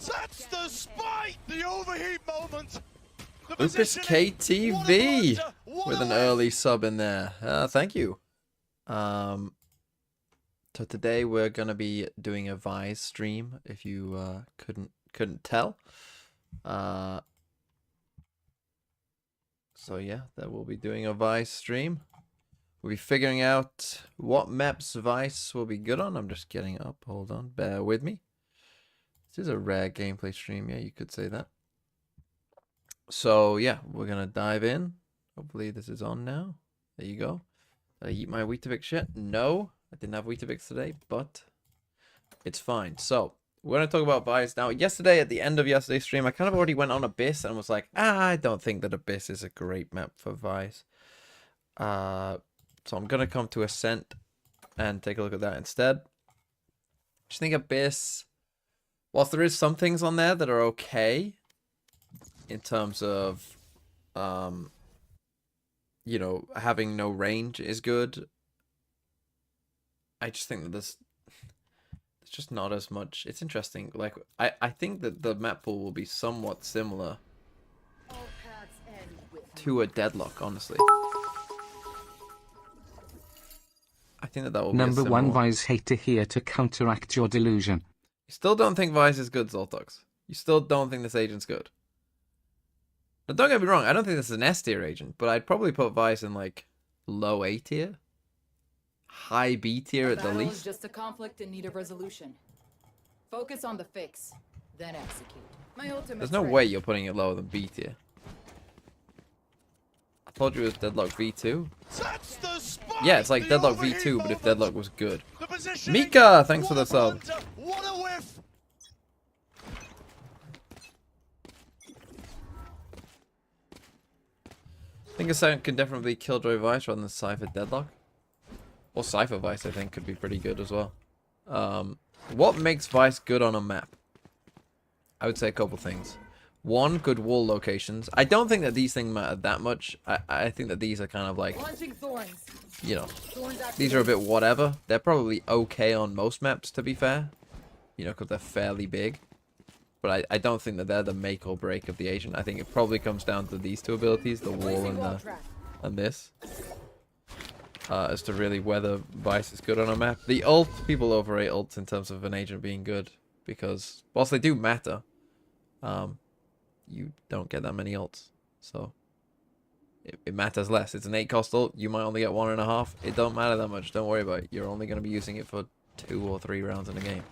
That's the spike! The overheat moment! Lupus KTV with an early sub in there. Thank you. So today we're gonna be doing a Vyse stream. If you couldn't tell. So yeah, that we'll be doing a Vyse stream. We'll be figuring out what maps Vyse will be good on. I'm just getting up. Hold on, bear with me. This is a rare gameplay stream. Yeah, you could say that. So yeah, we're gonna dive in. Hopefully this is on now. There you go. Did I eat my Weetabix shit? No, I didn't have Weetabix today, but it's fine. So we're gonna talk about Vyse now. Yesterday, at the end of yesterday's stream, I kind of already went on Abyss and was like, I don't think that Abyss is a great map for Vyse. So I'm gonna come to Ascent and take a look at that instead. Just think Abyss, whilst there is some things on there that are okay in terms of you know, having no range is good. I just think that there's just not as much. It's interesting. Like I think that the map pool will be somewhat similar to a Deadlock, honestly. I think that will be Number one similar... Vyse hater here to counteract your delusion. You still don't think Vyse is good, Zoltox? You still don't think this agent's good? Now, don't get me wrong, I don't think this is an S tier agent, but I'd probably put Vyse in like low A tier, high B tier at the least. Is just a conflict in need of resolution. Focus on the fix, then execute. My ultimate. There's no way you're putting it lower than B tier. I told you it was Deadlock V2. Yeah, it's like Deadlock V2, but if Deadlock was good. Mika, thanks for the sub. What a whiff! I think Ascent can definitely Killjoy Vyse rather than Cypher Deadlock. Or Cypher Vyse, I think, could be pretty good as well. What makes Vyse good on a map? I would say a couple things. One, good wall locations. I don't think that these things matter that much. I think that these are kind of like, you know, these are a bit whatever. They're probably okay on most maps, to be fair. You know, because they're fairly big. But I don't think that they're the make or break of the agent. I think it probably comes down to these two abilities, the wall and this. As to really whether Vyse is good on a map. The ult, people overrate ults in terms of an agent being good. Because, whilst they do matter, you don't get that many ults. So, it matters less. It's an 8 cost ult, you might only get 1.5. It don't matter that much, don't worry about it. You're only going to be using it for 2 or 3 rounds in a game.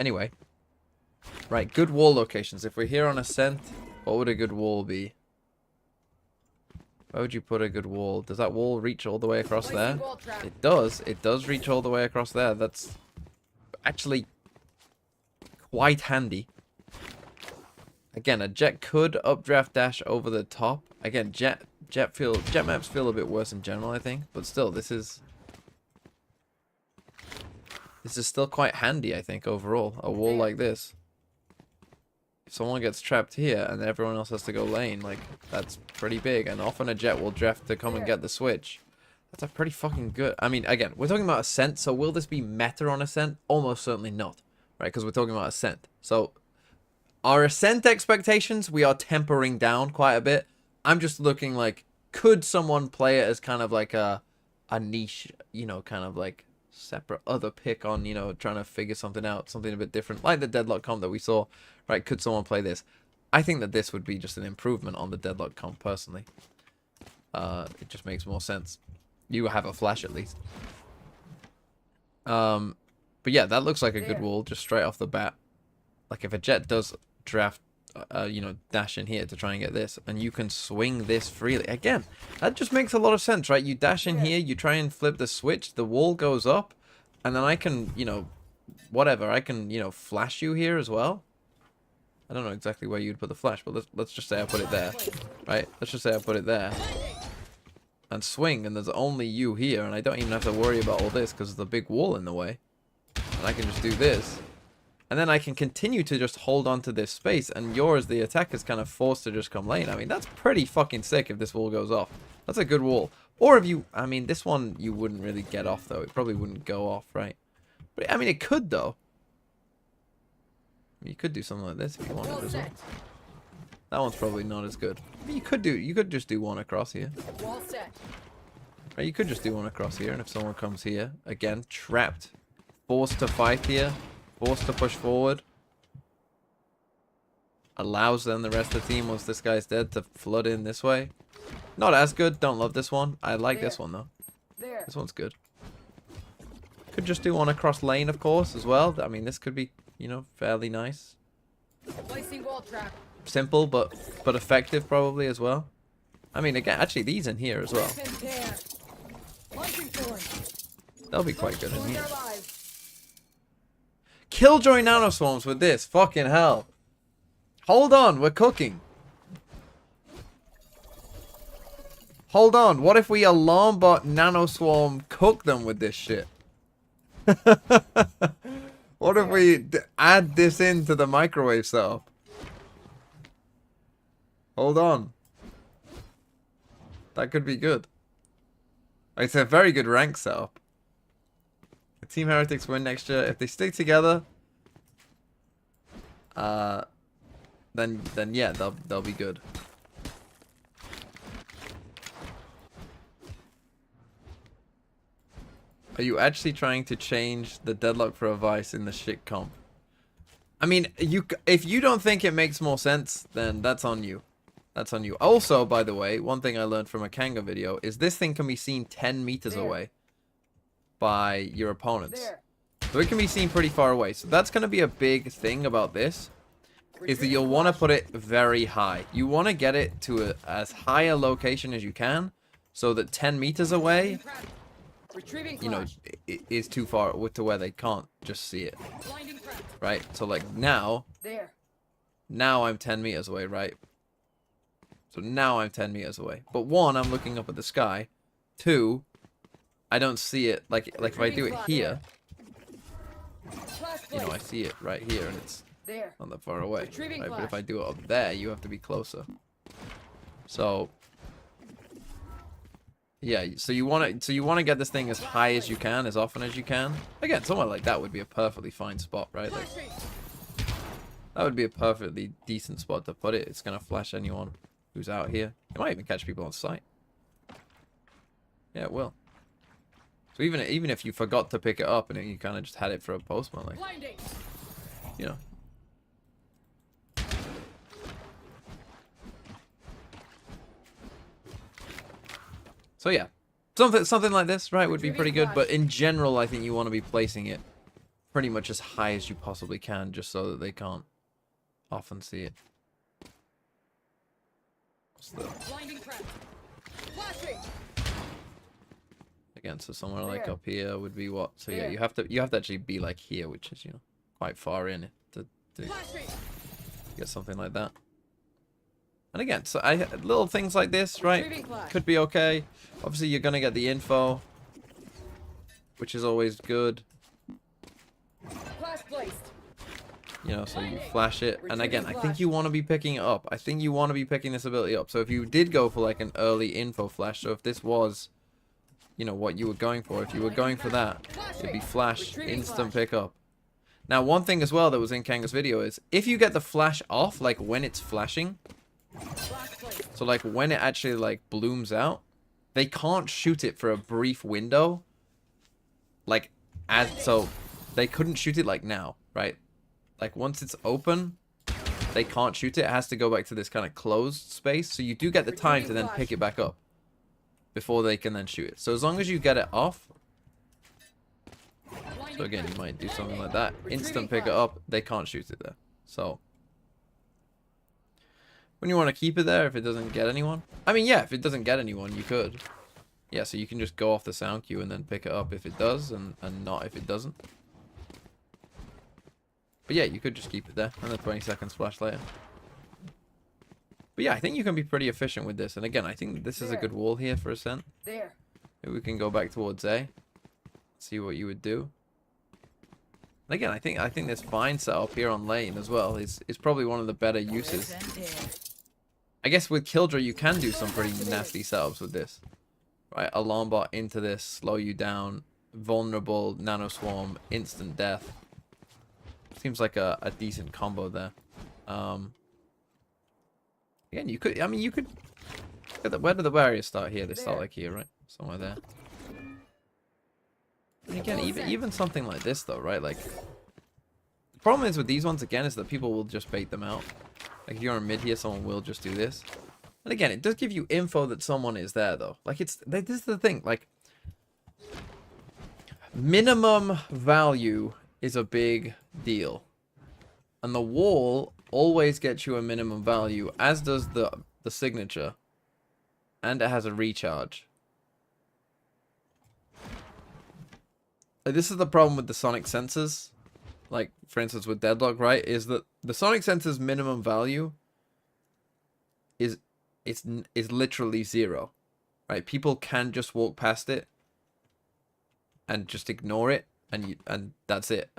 Anyway. Right, good wall locations. If we're here on Ascent, what would a good wall be? Where would you put a good wall? Does that wall reach all the way across there? It does. It does reach all the way across there. That's actually quite handy. Again, a jet could updraft dash over the top. Again, jet maps feel a bit worse in general, I think. But still, this is still quite handy, I think, overall. A wall like this. If someone gets trapped here and everyone else has to go lane, like, that's pretty big. And often a jet will draft to come and get the switch. That's a pretty fucking good... I mean, again, we're talking about Ascent, so will this be meta on Ascent? Almost certainly not, right? Because we're talking about Ascent. So, our Ascent expectations, we are tempering down quite a bit. I'm just looking like, could someone play it as kind of like a niche, you know, kind of like... separate other pick on, you know, trying to figure something out, something a bit different, like the Deadlock comp that we saw, right? Could someone play this? I think that this would be just an improvement on the Deadlock comp, personally. It just makes more sense. You have a flash, at least. But yeah, that looks like a good wall, just straight off the bat. Like, if a jet does draft, you know, dash in here to try and get this, and you can swing this freely. Again, that just makes a lot of sense, right? You dash in here, you try and flip the switch, the wall goes up, and then I can, you know, whatever, I can, you know, flash you here as well. I don't know exactly where you'd put the flash, but let's just say I put it there, right? Let's just say I put it there. And swing, and there's only you here, and I don't even have to worry about all this, because there's a big wall in the way. And I can just do this. And then I can continue to just hold on to this space, and yours, the attack, is kind of forced to just come lane. I mean, that's pretty fucking sick if this wall goes off. That's a good wall. Or if you... I mean, this one you wouldn't really get off, though. It probably wouldn't go off, right? But, I mean, it could, though. You could do something like this if you wanted Wall as well. set. That one's probably not as good. But you could just do one across here. Wall set. Right, you could just do one across here, and if someone comes here, again, trapped, forced to fight here, forced to push forward, allows then the rest of the team, once this guy's dead, to flood in this way. Not as good. Don't love this one. I like this one, though. There. This one's good. Could just do one across lane, of course, as well. I mean, this could be, you know, fairly nice. Placing wall trap. Simple, but effective, probably, as well. I mean, again, actually, these in here as well. And there. Launching thorn. They'll be quite good in Join here. their lives. Killjoy nanoswarms with this. Fucking hell. Hold on, we're cooking. Hold on, what if we alarm bot nanoswarm cook them with this shit? What if we add this into the microwave setup? Hold on. That could be good. It's a very good rank setup. The Team Heretics win next year. If they stick together, then yeah, they'll be good. Are you actually trying to change the deadlock for a Vyse in the shit comp? I mean, if you don't think it makes more sense, then that's on you. That's on you. Also, by the way, one thing I learned from a Kanga video is this thing can be seen 10 meters away by your opponents. So it can be seen pretty far away. So that's going to be a big thing about this, is that you'll want to put it very high. You want to get it to as high a location as you can, so that 10 meters away, you know, it is too far to where they can't just see it. Right? So like now I'm 10 meters away, right? So now I'm 10 meters away. But one, I'm looking up at the sky. Two, I don't see it. Like if I do it here, you know, I see it right here, and it's not that far away. Right? But if I do it up there, you have to be closer. So yeah, so you want to get this thing as high as you can, as often as you can. Again, somewhere like that would be a perfectly fine spot, right? Like, that would be a perfectly decent spot to put it. It's gonna flash anyone who's out here. It might even catch people on sight. Yeah, it will. So even if you forgot to pick it up and you kind of just had it for a postman, like, you know. So yeah, something like this, right, would be pretty good. But in general, I think you want to be placing it pretty much as high as you possibly can, just so that they can't often see it. Again, so somewhere like up here would be what? So yeah, you have to actually be like here, which is, you know, quite far in to get something like that. And again, so little things like this, right, could be okay. Obviously, you're gonna get the info, which is always good. You know, so you flash it, and again, I think you want to be picking it up. I think you want to be picking this ability up. So if you did go for like an early info flash, so if this was, you know, what you were going for, if you were going for that, it'd be flash, instant pickup. Now, one thing as well that was in Kanga's video is if you get the flash off, like when it's flashing, so like when it actually like blooms out, they can't shoot it for a brief window. Like so they couldn't shoot it like now, right? Like once it's open, they can't shoot it. It has to go back to this kind of closed space. So you do get the time to then pick it back up before they can then shoot it. So as long as you get it off. So again, you might do something like that. Instant pick it up. They can't shoot it there. So when you want to keep it there, if it doesn't get anyone. I mean, yeah, if it doesn't get anyone, you could. Yeah, so you can just go off the sound cue and then pick it up if it does, and not if it doesn't. But yeah, you could just keep it there, and then 20 seconds flash later. But yeah, I think you can be pretty efficient with this. And again, I think this is a good wall here for Ascent. Maybe we can go back towards A. See what you would do. And again, I think this Vine setup here on lane as well is probably one of the better uses. I guess with Killjoy, you can do some pretty nasty setups with this. Right, alarm bot into this, slow you down, vulnerable, nanoswarm, instant death. Seems like a decent combo there. Again, you could, I mean, you could, where do the barriers start here? They start like here, right? Somewhere there. And again, even something like this though, right? Like, the problem is with these ones, again, is that people will just bait them out. Like, if you're in mid here, someone will just do this. And again, it does give you info that someone is there, though. Like, this is the thing. Like, minimum value is a big deal. And the wall always gets you a minimum value, as does the signature. And it has a recharge. Like, this is the problem with the sonic sensors. Like, for instance, with Deadlock, right? Is that the sonic sensor's minimum value is literally 0. Right? People can just walk past it and just ignore it, and that's it.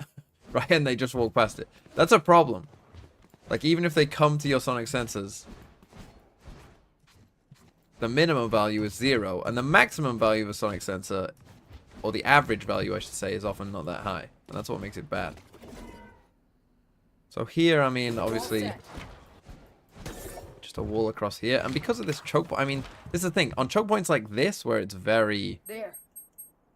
Right? And they just walk past it. That's a problem. Like, even if they come to your sonic sensors, the minimum value is 0, and the maximum value of a sonic sensor, or the average value, I should say, is often not that high. And that's what makes it bad. So here, I mean, obviously, just a wall across here. And because of this choke point, I mean, this is the thing. On choke points like this, where it's very,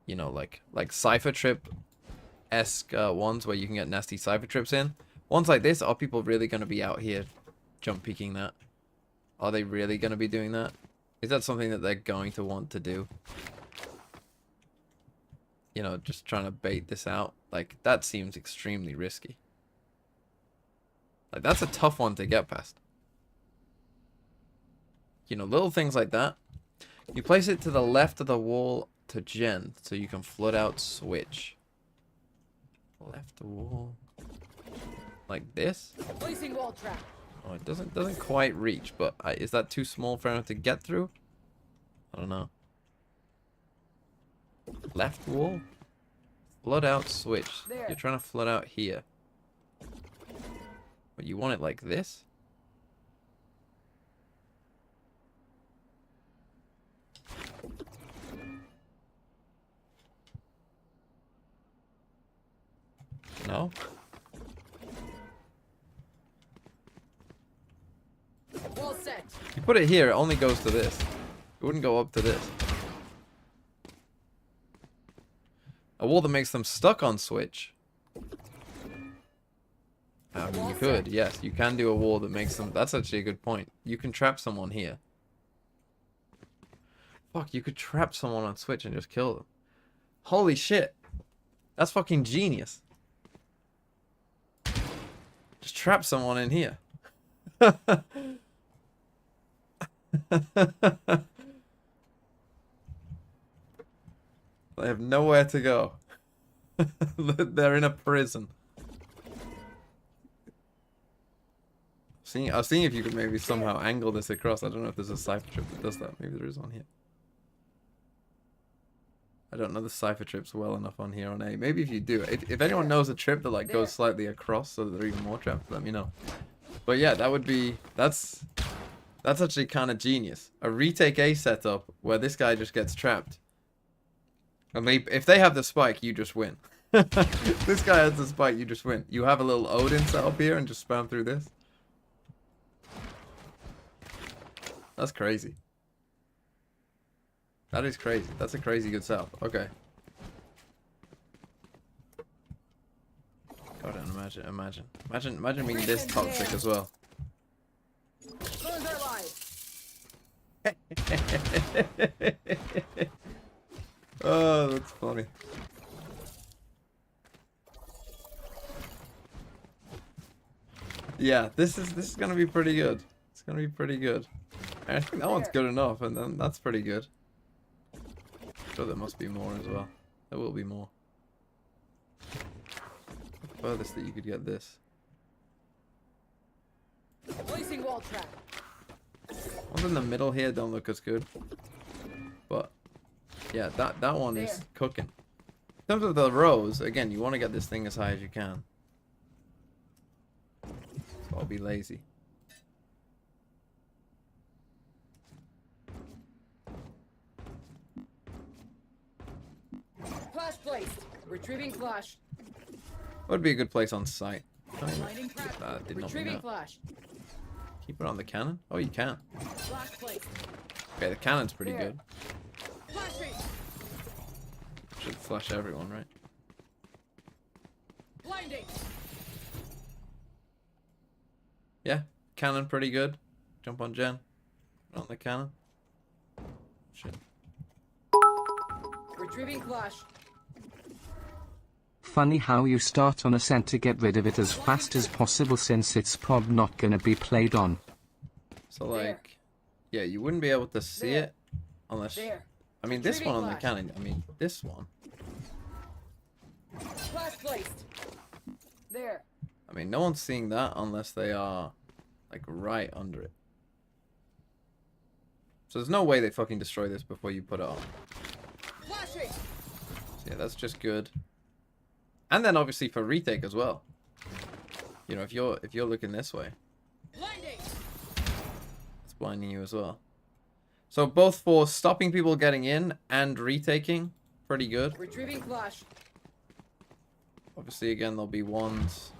you know, like Cypher Trip-esque ones, where you can get nasty Cypher Trips in. Ones like this, are people really going to be out here jump peeking that? Are they really going to be doing that? Is that something that they're going to want to do? You know, just trying to bait this out. Like, that seems extremely risky. Like, that's a tough one to get past. You know, little things like that. You place it to the left of the wall to gen, so you can flood out switch. Left wall. Like this? Placing wall trap. Oh, it doesn't quite reach, but is that too small for him to get through? I don't know. Left wall? Flood out switch. You're trying to flood out here. But you want it like this? No? Wall set. You put it here, it only goes to this. It wouldn't go up to this. A wall that makes them stuck on switch. I mean, you could, yes. You can do a wall that makes them... That's actually a good point. You can trap someone here. Fuck, you could trap someone on switch and just kill them. Holy shit. That's fucking genius. Just trap someone in here. They have nowhere to go. They're in a prison. I was seeing if you could maybe somehow angle this across. I don't know if there's a Cypher Trip that does that. Maybe there is on here. I don't know the Cypher Trips well enough on here on A. Maybe if you do. If anyone knows a trip that like goes slightly across so that they're even more trapped, let me know. But yeah, that would be... That's actually kind of genius. A retake A setup where this guy just gets trapped. And if they have the spike, you just win. This guy has the spike, you just win. You have a little Odin set up here and just spam through this. That's crazy. That is crazy. That's a crazy good setup. Okay. God, imagine being this toxic as well. Oh, that's funny. Yeah, this is gonna be pretty good. It's gonna be pretty good. I think that one's good enough, and then that's pretty good. I'm sure there must be more as well. There will be more. The furthest that you could get this. Placing wall trap. Ones in the middle here don't look as good. But yeah, that one is cooking. In terms of the rows, again, you want to get this thing as high as you can. So I'll be lazy. Flash placed. Retrieving flash. Would be a good place on site. Don't even- Blinding crack. That did not mean Retrieving that. flash. Keep it on the cannon? Oh, you can. Flash placed. Okay, the cannon's pretty There. good. Flashing. Should flash everyone, right? Blinding. Yeah, cannon pretty good. Jump on Jen. On the cannon. Shit. Retrieving flash. Funny how you start on Ascent to get rid of it as fast as possible since it's prob not gonna be played on. So like, yeah, you wouldn't be able to see There. it unless. There. I mean, this one on the Flash. cannon. I mean, this one. Flash placed. There. I mean, no one's seeing that unless they are like right under it. So there's no way they fucking destroy this before you put it on. Flashing. So yeah, that's just good. And then obviously for retake as well. You know, if you're looking this way, Blinding. it's blinding you as well. So both for stopping people getting in and retaking, pretty good. Retrieving flash. Obviously, again, there'll be ones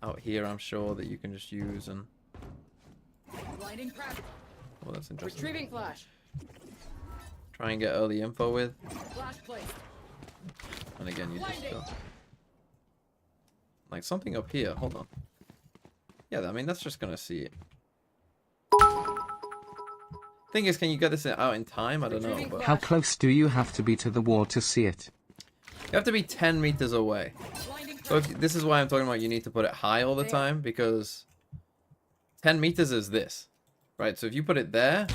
out here, I'm sure, that you can just use and... Blinding crack. Well, that's interesting. Retrieving flash. Try and get early info with. Flash placed. And again, you just Blinding. go... Like, something up here. Hold on. Yeah, I mean, that's just gonna see it. Thing is, can you get this out in time? I don't know, but... How close do you have to be to the wall to see it? You have to be 10 meters away. Blinding So crack. if, this is why I'm talking about you need to put it high all the There. time, because 10 meters is this, right? So if you put it there,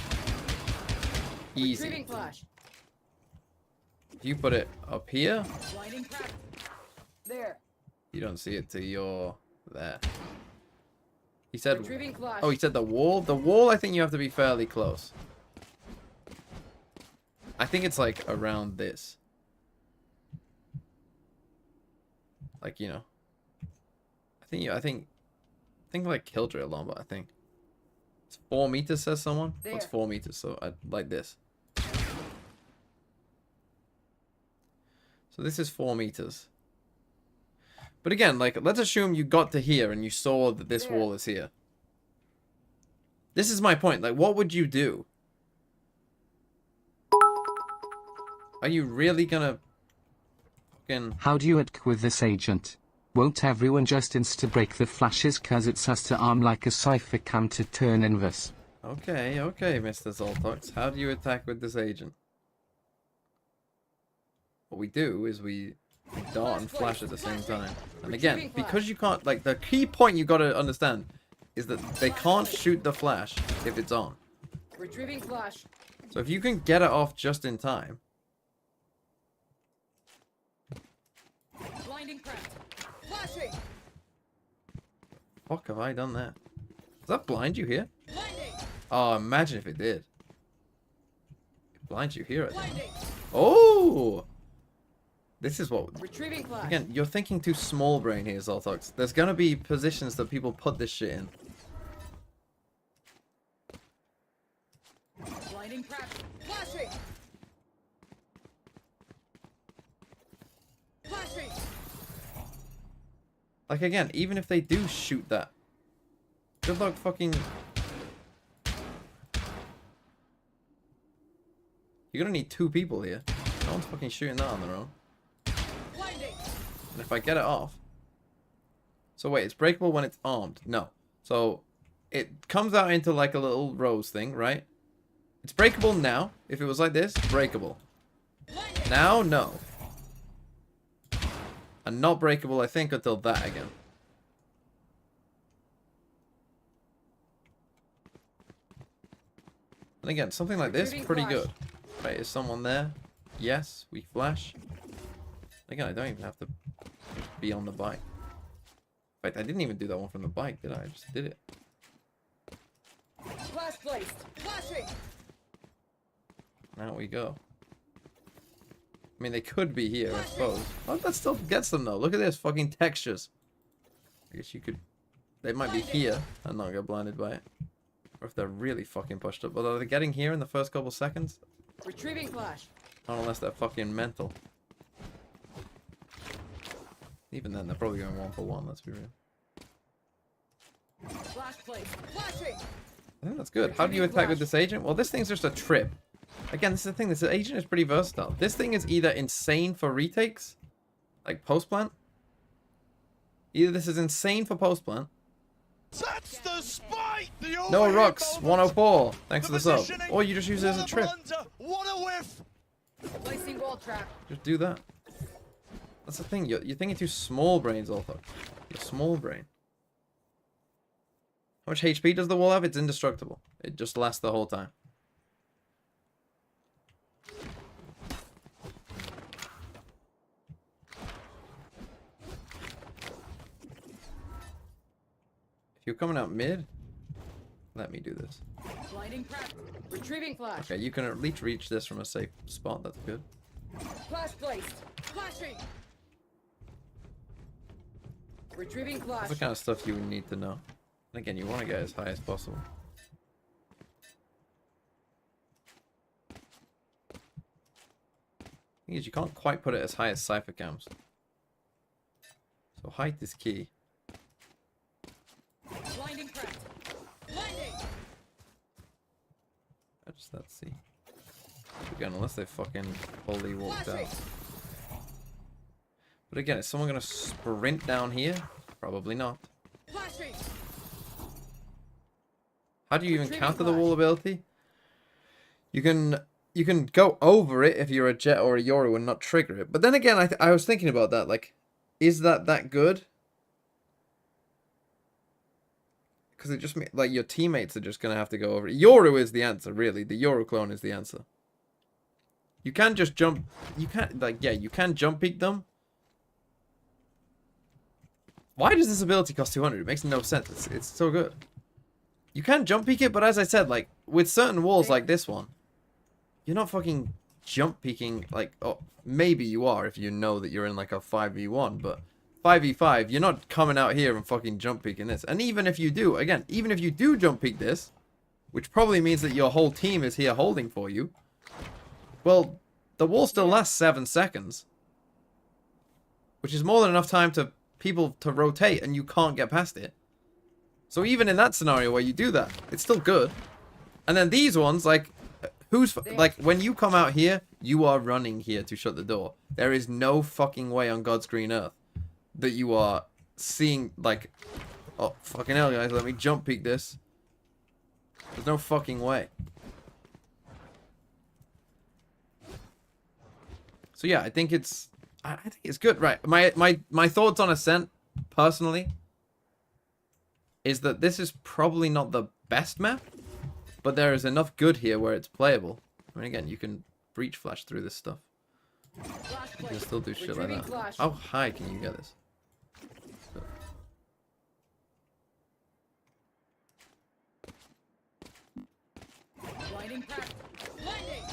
easy. Retrieving flash. If you put it up here, Blinding crack. There. you don't see it till you're there. He said, Retrieving flash. oh, he said the wall? The wall, I think you have to be fairly close. I think it's like around this. Like, you know. I think like kill drill on, but I think it's 4 meters, says someone. What's There. 4 meters? So I like this. So this is 4 meters. But again, like, let's assume you got to here and you saw that this There. wall is here. This is my point. Like, what would you do? Are you really gonna fucking... How do you act with this agent? Won't everyone just insta-break the flashes cause it's us to arm like a cipher cam to turn inverse? Okay, okay, Mr. Zoltox. How do you attack with this agent? What we do is we dart and flash at the same time. And again, because you can't, like, the key point you gotta understand is that they can't shoot the flash if it's on. Retrieving flash. So if you can get it off just in time, Blinding crack. Flashing. fuck have I done that? Does that blind you here? Blinding. Oh, imagine if it did. It blinds you here. I think. Blinding. Oh! This is what... Retrieving flash. Again, you're thinking too small brain here, Zoltox. There's gonna be positions that people put this shit in. Blinding crack. Flashing. Flashing. Like, again, even if they do shoot that, good luck fucking... You're gonna need 2 people here. No one's fucking shooting that on their own. Blinding. And if I get it off... So wait, it's breakable when it's armed. No. So, it comes out into like a little rose thing, right? It's breakable now. If it was like this, breakable. Blinding. Now, no. And not breakable, I think, until that again. And again, something like this, Retrieving pretty flash. good. Right, is someone there? Yes, we flash. Again, I don't even have to be on the bike. In fact, I didn't even do that one from the bike, did I? I just did it. Flash placed. Flashing. Now we go. I mean, they could be here, I suppose. Oh, that still gets them, though. Look at this, fucking textures. I guess you could... They might be here and not get blinded by it. Or if they're really fucking pushed up. But are they getting here in the first couple seconds? Retrieving flash. Not unless they're fucking mental. Even then, they're probably going 1-for-1, let's be real. Flash place. Flashing. I think that's good. How do you attack with this agent? Well, this thing's just a trip. Again, this is the thing. This agent is pretty versatile. This thing is either insane for retakes, like post-plant. Either this is insane for post-plant. That's the spike. The No overheat rocks, moment. 104. Thanks for the sub. positioning. Or you just use it as a What trip. blunder. What a whiff. Placing wall trap. Just do that. That's the thing. You're thinking too small brains, Alpha. You're small brain. How much HP does the wall have? It's indestructible. It just lasts the whole time. If you're coming out mid, let me do this. Blinding prep. Retrieving flash. Okay, you can at least reach this from a safe spot. That's good. Flash placed. Flashing. Retrieving flash. That's the kind of stuff you need to know. And again, you want to get as high as possible. Thing is, you can't quite put it as high as Cypher cams. So height is key. Blinding prep. Blinding. Let's see. Again, unless they fucking fully walked out. But again, is someone gonna sprint down here? Probably not. Flashing. How do you even counter the wall ability? You can go over it if you're a Jet or a Yoru and not trigger it. But then again, I was thinking about that. Like, is that good? Because it just like your teammates are just gonna have to go over it. Yoru is the answer, really. The Yoru clone is the answer. You can just jump. You can't you can jump peek them. Why does this ability cost 200? It makes no sense. It's so good. You can jump peek it, but as I said, like with certain walls like this one, you're not fucking jump peeking. Like, oh, maybe you are if you know that you're in like a 5v1, but 5v5, you're not coming out here and fucking jump peeking this. And even if you do, again, even if you do jump peek this, which probably means that your whole team is here holding for you, well, the wall still lasts 7 seconds, which is more than enough time to people to rotate, and you can't get past it. So even in that scenario where you do that, it's still good. And then these ones, like, like when you come out here, you are running here to shut the door. There is no fucking way on God's green earth that you are seeing, like, oh fucking hell, guys, let me jump peek this. There's no fucking way. So yeah, I think it's good. Right. My thoughts on Ascent, personally, is that this is probably not the best map, but there is enough good here where it's playable. I mean, again, you can breach flash through this stuff. You can still do shit like that. How high can you get this? Blinding prep. Blinding.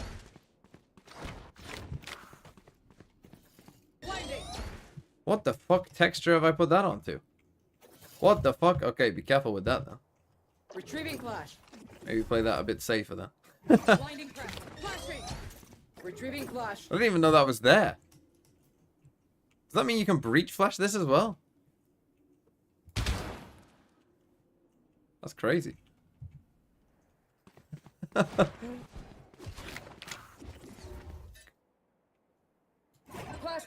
Blinding. What the fuck texture have I put that onto? What the fuck? Okay, be careful with that, though. Retrieving flash. Maybe play that a bit safer, then. Blinding prep. Flashing. Retrieving flash. I didn't even know that was there. Does that mean you can breach flash this as well? That's crazy. Flash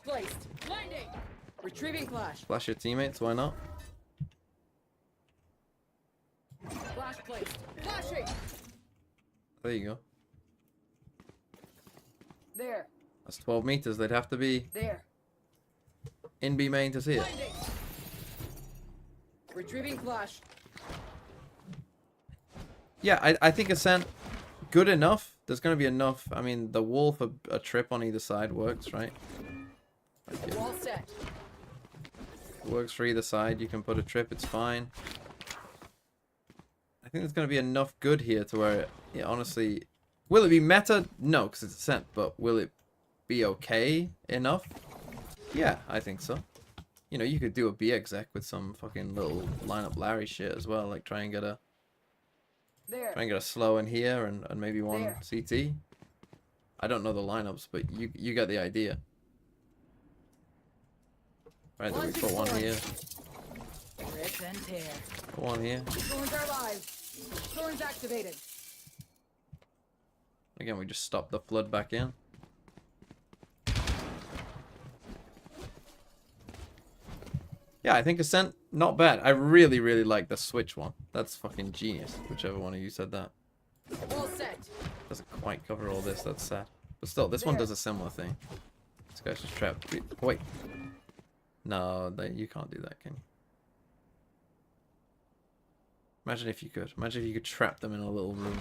placed. Blinding. Retrieving flash. Flash your teammates, why not? Flash placed. Flashing. There you go. There. That's 12 meters. They'd have to be There. in B main to see it. Blinding. Retrieving flash. Yeah, I think Ascent, good enough. There's going to be enough. I mean, the wall for a trip on either side works, right? Like, Wall set. it works for either side. You can put a trip. It's fine. I think there's going to be enough good here to where, yeah, honestly, will it be meta? No, because it's Ascent. But will it be okay enough? Yeah, I think so. You know, you could do a B exec with some fucking little lineup Larry shit as well. Like, try and get a slow in here and maybe one There. CT. I don't know the lineups, but you get the idea. Right, then we put one here. Rip and tear. Put one here. Thorns are live. Thorns activated. Again, we just stop the flood back in. Yeah, I think Ascent, not bad. I really, really like the Switch one. That's fucking genius, whichever one of you said that. All set. Doesn't quite cover all this, that's sad. But still, this one does a similar thing. This guy's just trapped. Wait. No, you can't do that, can you? Imagine if you could. Imagine if you could trap them in a little room.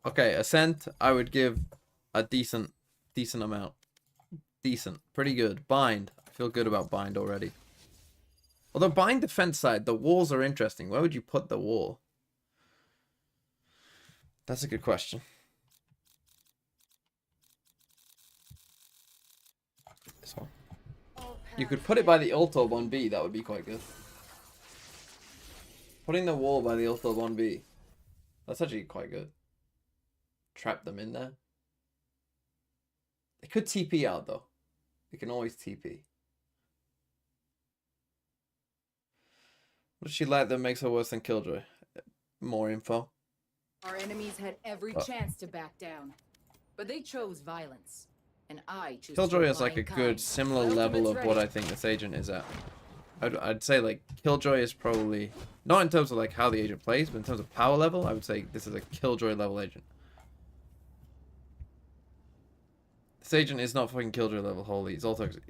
Okay, Ascent, I would give a decent amount. Decent. Pretty good. Bind. I feel good about Bind already. Although Bind defense side, the walls are interesting. Where would you put the wall? That's a good question. This one. You could put it by the Ultorb on B. That would be quite good. Putting the wall by the Ultorb on B. That's actually quite good. Trap them in there. They could TP out though. They can always TP. What does she like that makes her worse than Killjoy? More info. Our enemies had every chance to back down, but they chose violence, and I choose. Killjoy to is like a remain good kind. similar My level ultimate's of what ready. I think this agent is at. I'd say like Killjoy is probably not in terms of like how the agent plays, but in terms of power level, I would say this is a Killjoy level agent. This agent is not fucking Killjoy level. Holy, it's all toxic.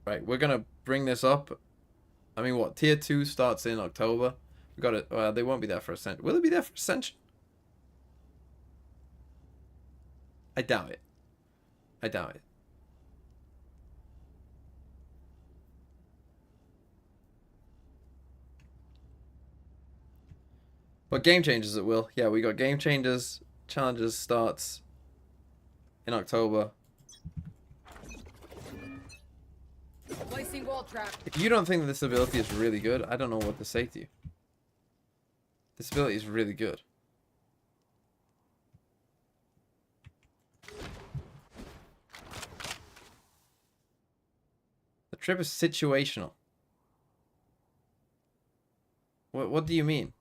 Right, we're gonna bring this up. I mean, what, tier 2 starts in October. We got it. Well, they won't be there for Ascension. Will it be there for Ascension? I doubt it. I doubt it. But Game Changers it will. Yeah, we got Game Changers. Challenges starts in October. Placing wall trap. If you don't think that this ability is really good, I don't know what to say to you. This ability is really good. The trip is situational. What do you mean?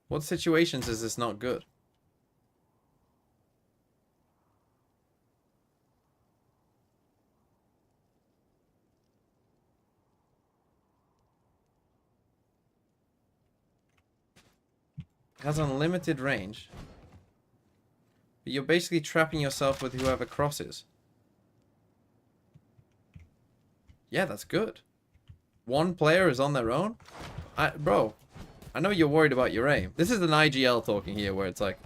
What situations is this not good? It has unlimited range. But you're basically trapping yourself with whoever crosses. Yeah, that's good. One player is on their own? Bro, I know you're worried about your aim. This is an IGL talking here where it's like,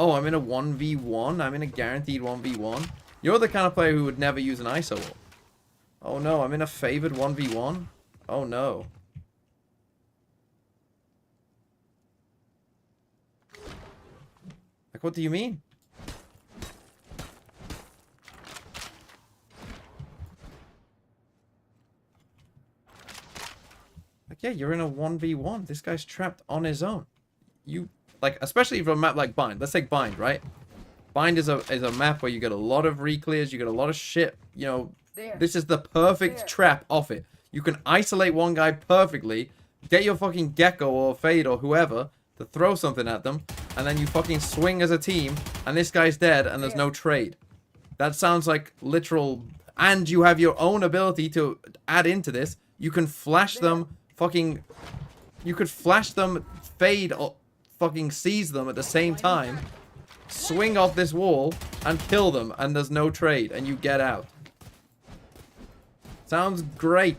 oh, I'm in a 1v1. I'm in a guaranteed 1v1. You're the kind of player who would never use an ISO wall. Oh no, I'm in a favored 1v1. Oh no. Like, what do you mean? Like, yeah, you're in a 1v1. This guy's trapped on his own. You, like, especially for a map like Bind. Let's take Bind, right? Bind is a map where you get a lot of reclears, you get a lot of shit. You know, this is the perfect trap off it. You can isolate one guy perfectly, get your fucking Gecko or Fade or whoever to throw something at them, and then you fucking swing as a team, and this guy's dead, and there's no trade. That sounds like literal... And you have your own ability to add into this. You can flash them, fucking... You could flash them, Fade, or fucking seize them at the same time, swing off this wall, and kill them, and there's no trade, and you get out. Sounds great.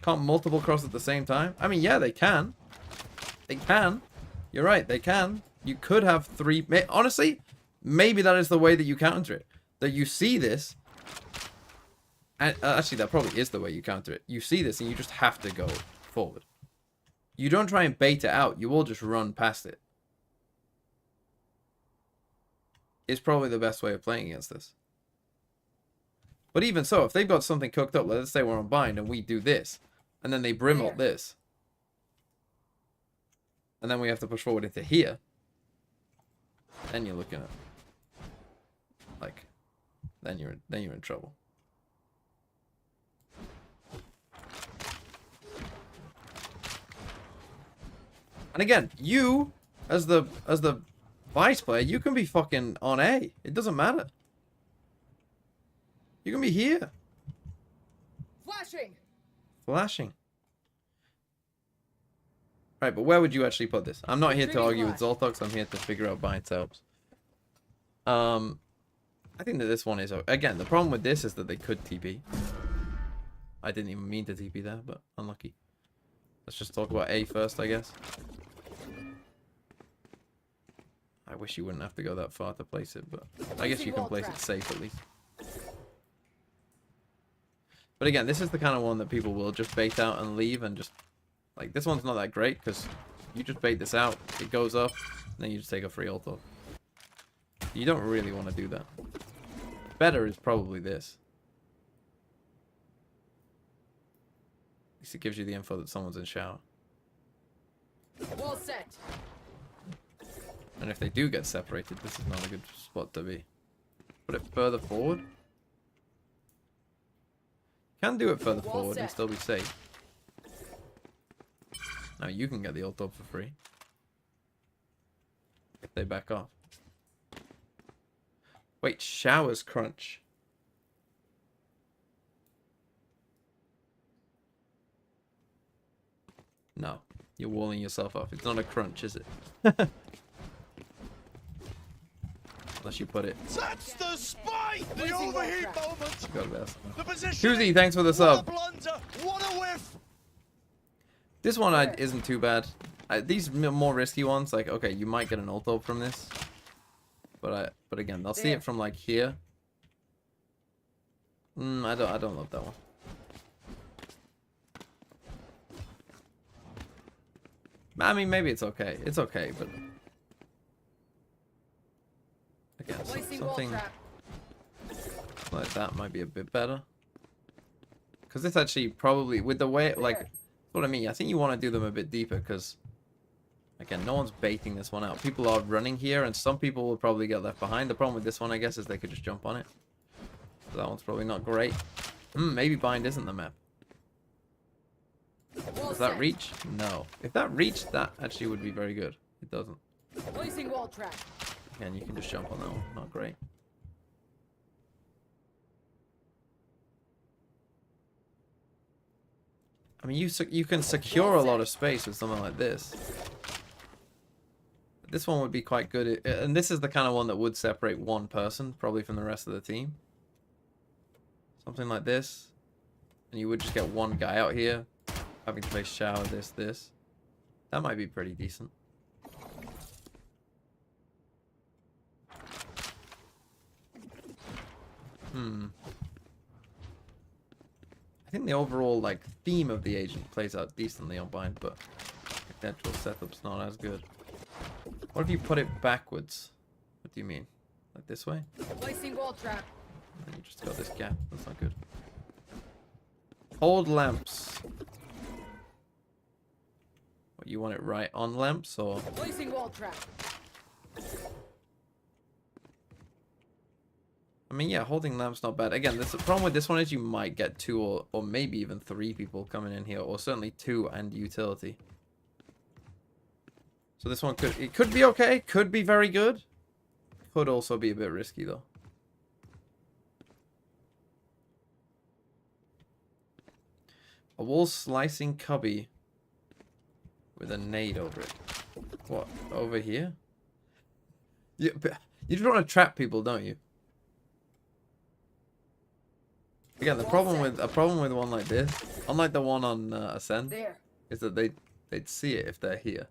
Can't multiple cross at the same time? I mean, yeah, they can. They can. You're right, they can. You could have three... Honestly, maybe that is the way that you counter it. That you see this... And actually, that probably is the way you counter it. You see this and you just have to go forward. You don't try and bait it out. You will just run past it. It's probably the best way of playing against this. But even so, if they've got something cooked up, let's say we're on Bind and we do this, and then they brimble this, and then we have to push forward into here. then you're looking at like, then you're in trouble. And again, you as the Vyse player, you can be fucking on A. It doesn't matter. You can be here. Flashing. Flashing. Right, but where would you actually put this? I'm not here to argue with Zoltox. I'm here to figure out buy and sells. I think that this one is... Again, the problem with this is that they could TP. I didn't even mean to TP there, but unlucky. Let's just talk about A first, I guess. I wish you wouldn't have to go that far to place it, but I guess you can place it safe at least. But again, this is the kind of one that people will just bait out and leave and just... Like, this one's not that great because you just bait this out, it goes up, and then you just take a free ult off. You don't really want to do that. Better is probably this. At least it gives you the info that someone's in shower. Wall set. And if they do get separated, this is not a good spot to be. Put it further forward. Can do it further forward and still be safe. Now you can get the ult up for free. If they back off. Wait, showers crunch. No, you're walling yourself off. It's not a crunch, is it? Unless you put it. That's the spike! The overheat moment! Got this. The position. Tuesday, thanks for the What a sub. blunder! What a whiff! This one isn't too bad. These more risky ones, like, okay, you might get an ult from this. But again, they'll see it from like here. I don't love that one. I mean, maybe it's okay. It's okay, but again, something like that might be a bit better. Because this actually probably, with the way, like, that's what I mean. I think you want to do them a bit deeper because, again, no one's baiting this one out. People are running here, and some people will probably get left behind. The problem with this one, I guess, is they could just jump on it. So that one's probably not great. Maybe bind isn't the map. Does that reach? No. If that reached, that actually would be very good. It doesn't. Placing wall trap. Again, you can just jump on that one. Not great. I mean, you can secure a lot of space with something like this. This one would be quite good. And this is the kind of one that would separate one person, probably from the rest of the team. Something like this. And you would just get one guy out here, having to play shower, this. That might be pretty decent. I think the overall like theme of the agent plays out decently on bind, but the actual setup's not as good. What if you put it backwards? What do you mean? Like this way? Placing wall trap. And you just got this gap. That's not good. Hold lamps. What, you want it right on lamps or? Placing wall trap. I mean, yeah, holding lamps not bad. Again, the problem with this one is you might get 2 or maybe even 3 people coming in here, or certainly 2 and utility. So this one could be okay, could be very good. Could also be a bit risky though. A wall slicing cubby with a nade over it. What, over here? You just want to trap people, don't you? Again, the problem with one like this, unlike the one on Ascent, is that they'd see it if they're here.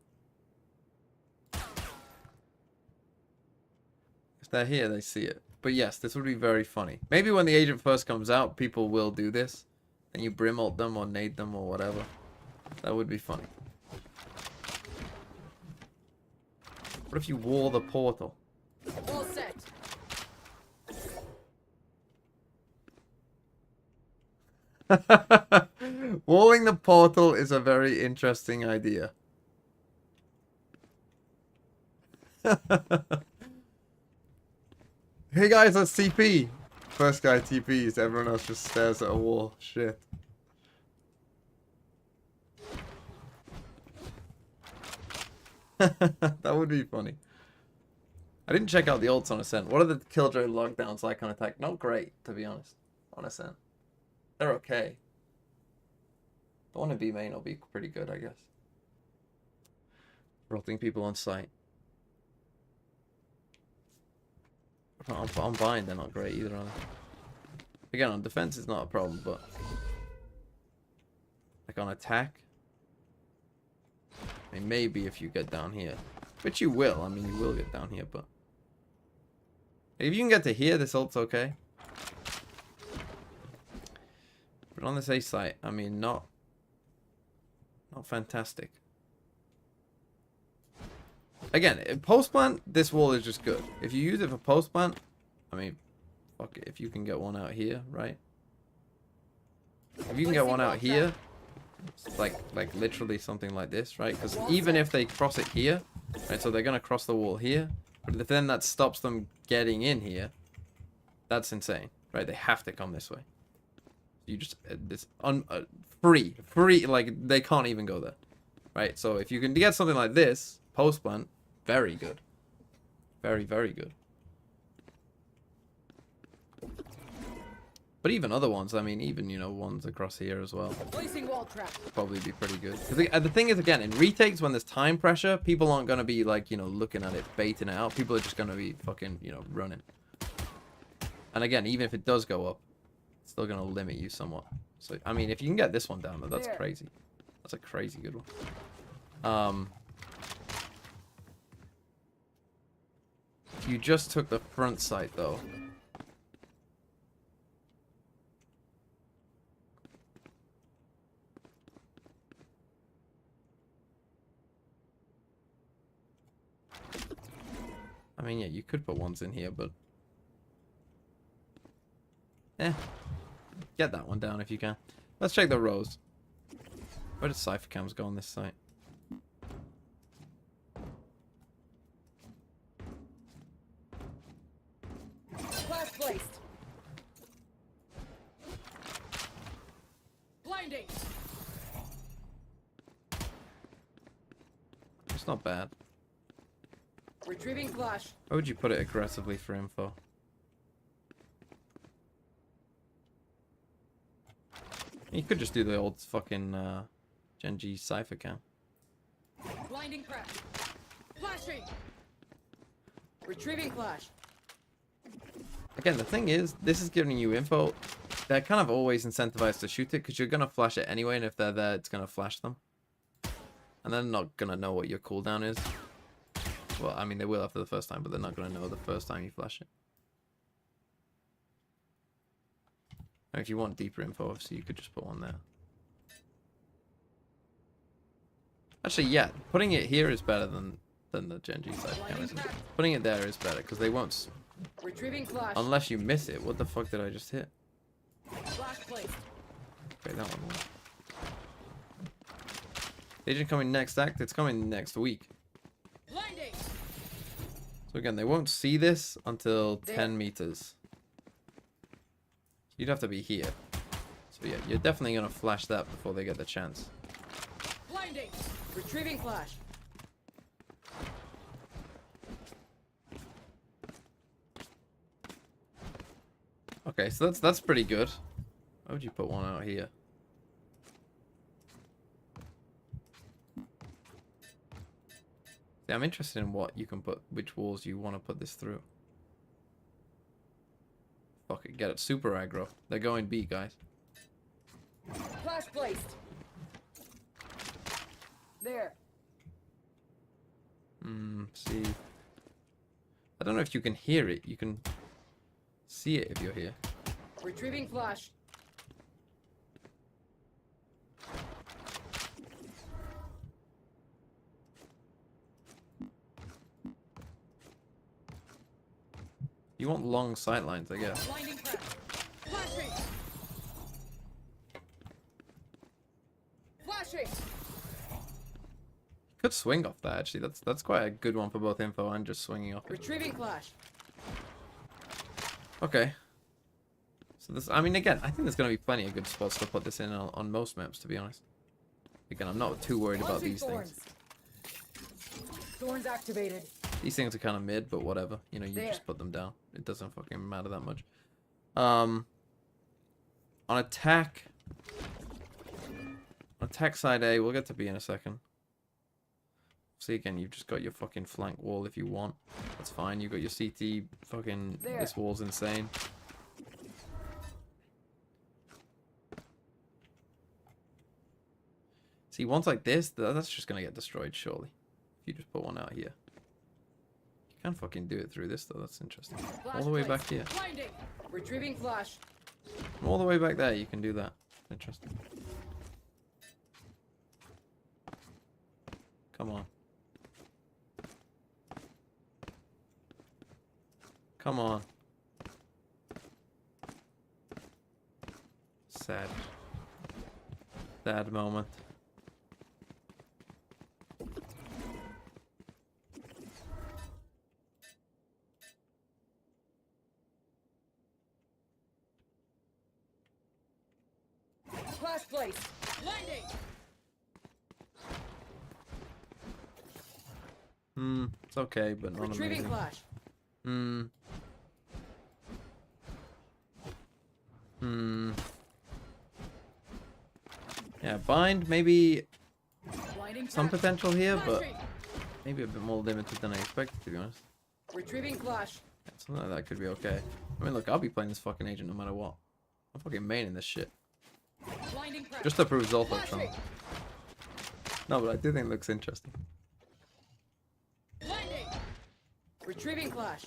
If they're here, they see it. But yes, this would be very funny. Maybe when the agent first comes out, people will do this, and you brim ult them or nade them or whatever. That would be funny. What if you wall the portal? Wall set. Walling the portal is a very interesting idea. Hey guys, let's TP. First guy TPs, everyone else just stares at a wall. Shit. That would be funny. I didn't check out the ults on Ascent. What are the Killjoy lockdowns like on attack? Not great, to be honest, on Ascent. They're okay. The one in B main will be pretty good, I guess. Rotting people on site. On bind, they're not great either, are they? Again, on defense, it's not a problem, but like on attack, I mean, maybe if you get down here, which you will. I mean, you will get down here, but if you can get to here, this ult's okay. But on this A site, I mean, not fantastic. Again, in post plant, this wall is just good. If you use it for post plant, I mean, fuck it. If you can get one out here, right? If you can get one out here, it's like literally something like this, right? Because even if they cross it here, right? So they're gonna cross the wall here, but if then that stops them getting in here, that's insane, right? They have to come this way. You just this free, like they can't even go there, right? So if you can get something like this post plant, very good, very good. But even other ones, I mean, even, you know, ones across here as well. Placing wall trap. Probably be pretty good. The thing is, again, in retakes, when there's time pressure, people aren't going to be, like, you know, looking at it, baiting it out. People are just going to be fucking, you know, running. And again, even if it does go up, it's still going to limit you somewhat. So, I mean, if you can get this one down, though, that's crazy. That's a crazy good one. If you just took the front site, though... I mean, yeah, you could put ones in here, but... Get that one down if you can. Let's check the rows. Where does Cypher Cams go on this site? Flash placed. Blinding. It's not bad. Retrieving flash. Why would you put it aggressively for info? You could just do the old fucking Gen G Cypher Cam. Blinding crack. Flashing. Retrieving flash. Again, the thing is, this is giving you info. They're kind of always incentivized to shoot it because you're going to flash it anyway, and if they're there, it's going to flash them. And they're not going to know what your cooldown is. Well, I mean, they will after the first time, but they're not going to know the first time you flash it. And if you want deeper info, obviously, you could just put one there. Actually, yeah, putting it here is better than the Gen G Cypher Cam, isn't it? Putting it there is better, because they won't... Retrieving flash. Unless you miss it. What the fuck did I just hit? Flash placed. Okay, that one won't. Agent coming next act? It's coming next week. Blinding. So again, they won't see this until 10 meters. You'd have to be here. So yeah, you're definitely going to flash that before they get the chance. Blinding. Retrieving flash. Okay, so that's pretty good. Why would you put one out here? See, I'm interested in what you can put, which walls you want to put this through. Fuck it, get it. Super aggro. They're going B, guys. Flash placed. There. See. I don't know if you can hear it. You can see it if you're here. Retrieving flash. You want long sight lines, I guess. Blinding crack. Flashing. Flashing. Could swing off that actually. That's quite a good one for both info and just swinging off it. Retrieving flash. Okay. So this, I mean, again, I think there's going to be plenty of good spots to put this in on most maps, to be honest. Again, I'm not too worried about these things. Thorns activated. These things are kind of mid, but whatever. You know, you There. just put them down. It doesn't fucking matter that much. On attack side A, we'll get to B in a second. See, again, you've just got your fucking flank wall if you want. That's fine. You've got your CT. Fucking, There. this wall's insane. See, ones like this, that's just gonna get destroyed, surely. If you just put one out here. You can fucking do it through this, though. That's interesting. All the way back here. Blinding. Retrieving flash. All the way back there, you can do that. Interesting. Come on. Come on. Sad. Sad moment. Flash place. Blinding. It's okay, but not Retrieving amazing. flash. Yeah, bind, maybe Blinding some trap. potential here, but Flashing. maybe a bit more limited than I expected, to be honest. Retrieving flash. Yeah, something like that could be okay. I mean, look, I'll be playing this fucking agent no matter what. I'm fucking maining this shit. Blinding prep. Just to prove Zolfotron. Flashing. No, but I do think it looks interesting. Blinding. Retrieving flash.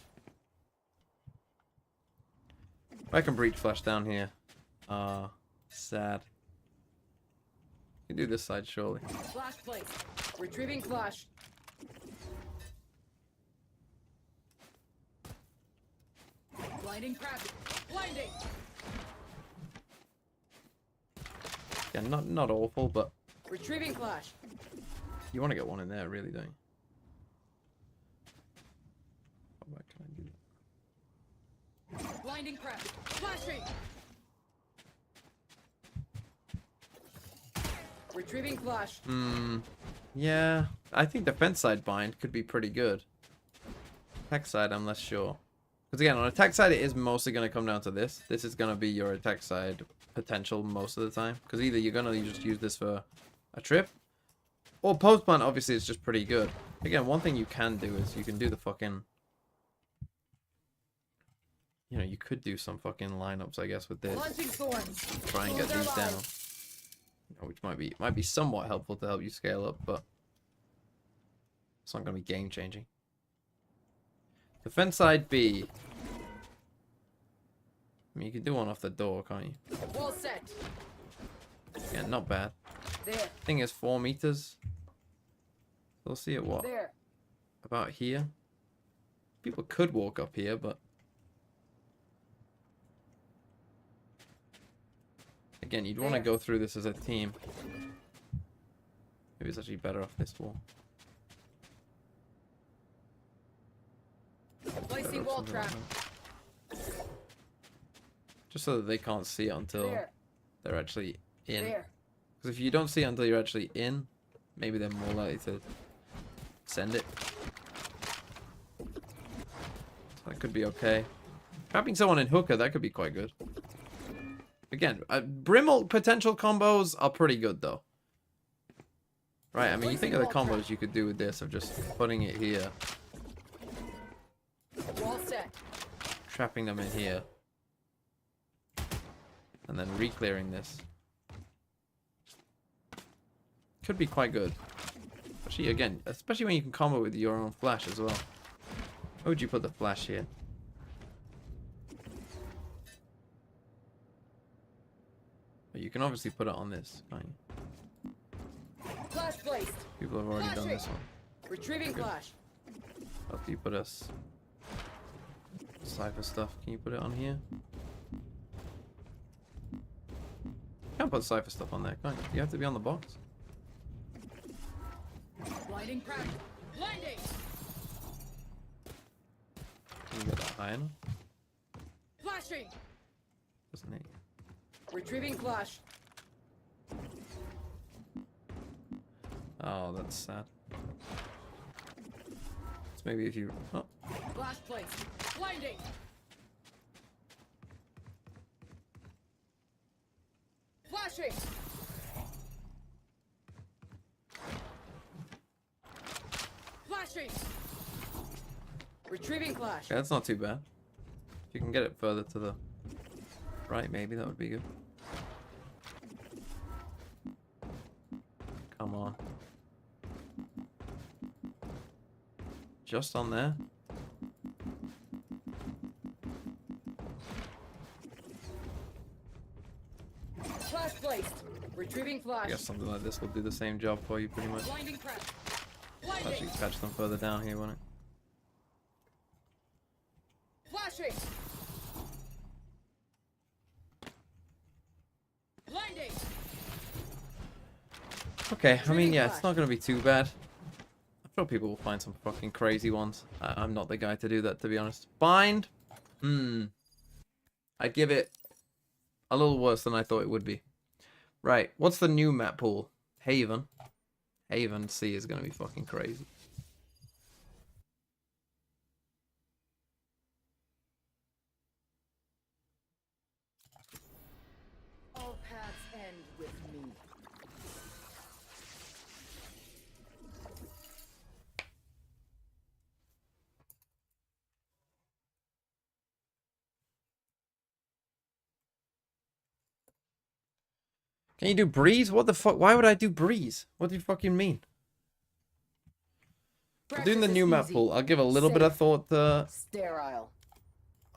I can breach flash down here. Sad. You can do this side, surely. Flash place. Retrieving flash. Blinding crab. Blinding. Yeah, not awful, but Retrieving flash. you want to get one in there, really, don't you? How bad can I do that? Blinding crab. Flashing. Retrieving flash. Yeah, I think defense side bind could be pretty good. Attack side, I'm less sure. Because again, on attack side, it is mostly going to come down to this. This is going to be your attack side potential most of the time. Because either you're going to just use this for a trip, or post plant, obviously, is just pretty good. Again, one thing you can do is you can do the fucking... You know, you could do some fucking lineups, I guess, with this. Launching thorns. Try and get Thorns these are down. alive. You know, which might be somewhat helpful to help you scale up, but it's not going to be game changing. Defense side B. I mean, you can do one off the door, can't you? Wall set. Yeah, not bad. There. Thing is 4 meters. We'll see at what? There. About here. People could walk up here, but again, you'd want to go through this as a team. Maybe it's actually better off this wall. Placing Better off wall something like trap. that. Just so that they can't see it until There. they're actually in. There. Because if you don't see it until you're actually in, maybe they're more likely to send it. So that could be okay. Trapping someone in hooker, that could be quite good. Again, Brimble potential combos are pretty good though. Right, I mean, you think of the combos you could do with this of just putting it here, Wall set. trapping them in here, and then re-clearing this. Could be quite good. Especially, again, especially when you can combo with your own flash as well. Where would you put the flash here? But you can obviously put it on this, can't you? Flash placed. People have already done this one. Retrieving flash. After you put us cipher stuff, can you put it on here? You can't put cipher stuff on there, can't you? You have to be on the box. Blinding crab. Blinding. Can you get that high enough? Flashing. Doesn't he? Retrieving flash. Oh, that's sad. So maybe if you... Oh, Flash place. Blinding. Flashing. Flashing. Retrieving flash. okay, that's not too bad. If you can get it further to the right, maybe that would be good. Come on. Just on there. Flash placed. Retrieving flash. I guess something like this will do the same job for you pretty much. Blinding press. Blinding. Actually catch them further down here, won't it? Flashing. Blinding. Okay, I mean, yeah, flash. it's not going to be too bad. I'm sure people will find some fucking crazy ones. I'm not the guy to do that, to be honest. Bind? I'd give it a little worse than I thought it would be. Right, what's the new map pool? Haven. Haven C is going to be fucking crazy. All paths end with me. Can you do breeze? What the fuck? Why would I do breeze? What do you fucking mean? I'm doing the new map pool. I'll give a little bit of thought to Sterile.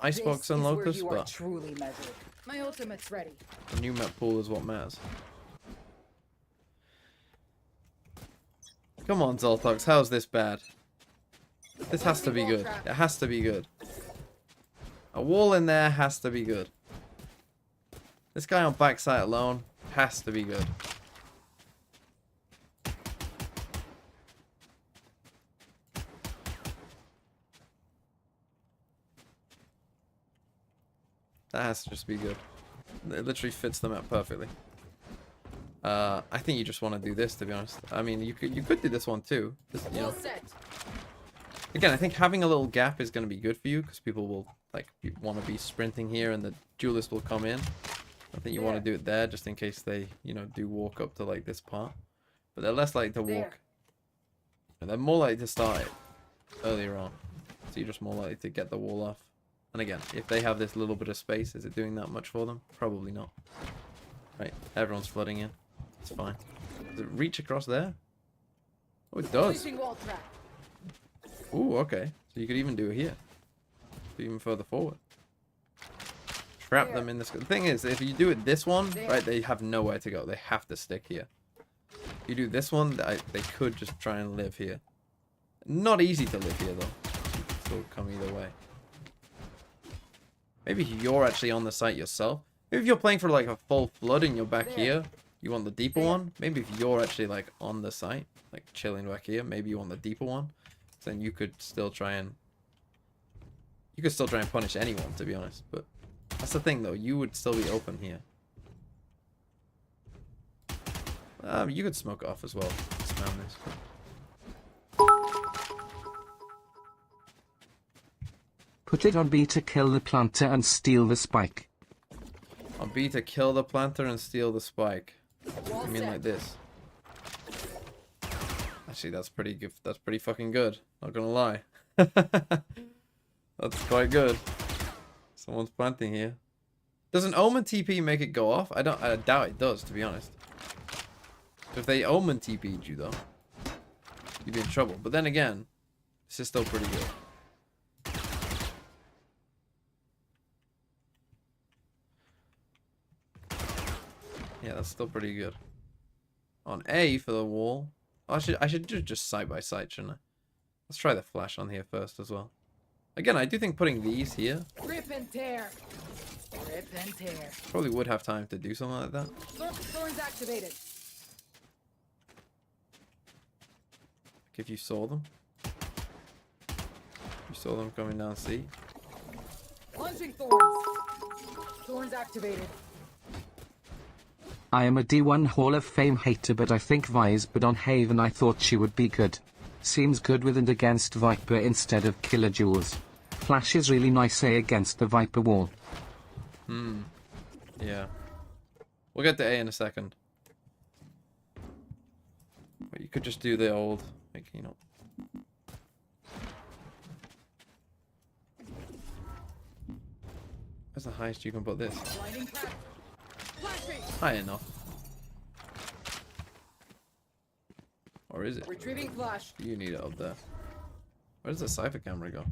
Icebox and Locust, you are but truly measured. My ultimate's ready. the new map pool is what matters. Come on, Zoltox. How's this bad? This has to be good. It has to be good. A wall in there has to be good. This guy on backside alone has to be good. That has to just be good. It literally fits the map perfectly. I think you just want to do this, to be honest. I mean, you could do this one too. Just, you know. All set. Again, I think having a little gap is going to be good for you because people will like want to be sprinting here and the duelist will come in. I think you want to do it there just in case they, you know, do walk up to like this part. But they're less likely to walk. And they're more likely to start it earlier on. So you're just more likely to get the wall off. And again, if they have this little bit of space, is it doing that much for them? Probably not. Right, everyone's flooding in. It's fine. Does it reach across there? Oh, it does. Placing wall trap. Ooh, okay. So you could even do it here. So even further forward. Trap them in this. The thing is, if you do it this one, right, they have nowhere to go. They have to stick here. If you do this one, they could just try and live here. Not easy to live here, though. You can still come either way. Maybe you're actually on the site yourself. Maybe if you're playing for like a full flood and you're back here, you want the deeper one. Maybe if you're actually like on the site, like chilling back here, maybe you want the deeper one. Then you could still try and punish anyone, to be honest. But that's the thing, though. You would still be open here. You could smoke off as well. Spam this. Put it on B to kill the planter and steal the spike. On B to kill the planter and steal the spike. I mean like this. Actually, that's pretty good. That's pretty fucking good. Not gonna lie. That's quite good. Someone's planting here. Does an Omen TP make it go off? I doubt it does, to be honest. If they Omen TP'd you, though, you'd be in trouble. But then again, this is still pretty good. Yeah, that's still pretty good. On A for the wall. Oh, I should do just side by side, shouldn't I? Let's try the flash on here first as well. Again, I do think putting these here Rip and tear. Rip and tear. probably would have time to do something like that. Thorns activated. Like if you saw them. You saw them coming down C. Launching thorns. Thorns activated. I am a D1 Hall of Fame hater, but I think Vyse, but on Haven I thought she would be good. Seems good with and against Viper instead of Killer Jewels. Flash is really nice A against the Viper wall. Yeah. We'll get to A in a second. But you could just do the old, like, you know. Where's the highest you can put this? Blinding crack. Flashing. High enough. Or is it? Retrieving flash. You need it up there. Where does the cipher camera go?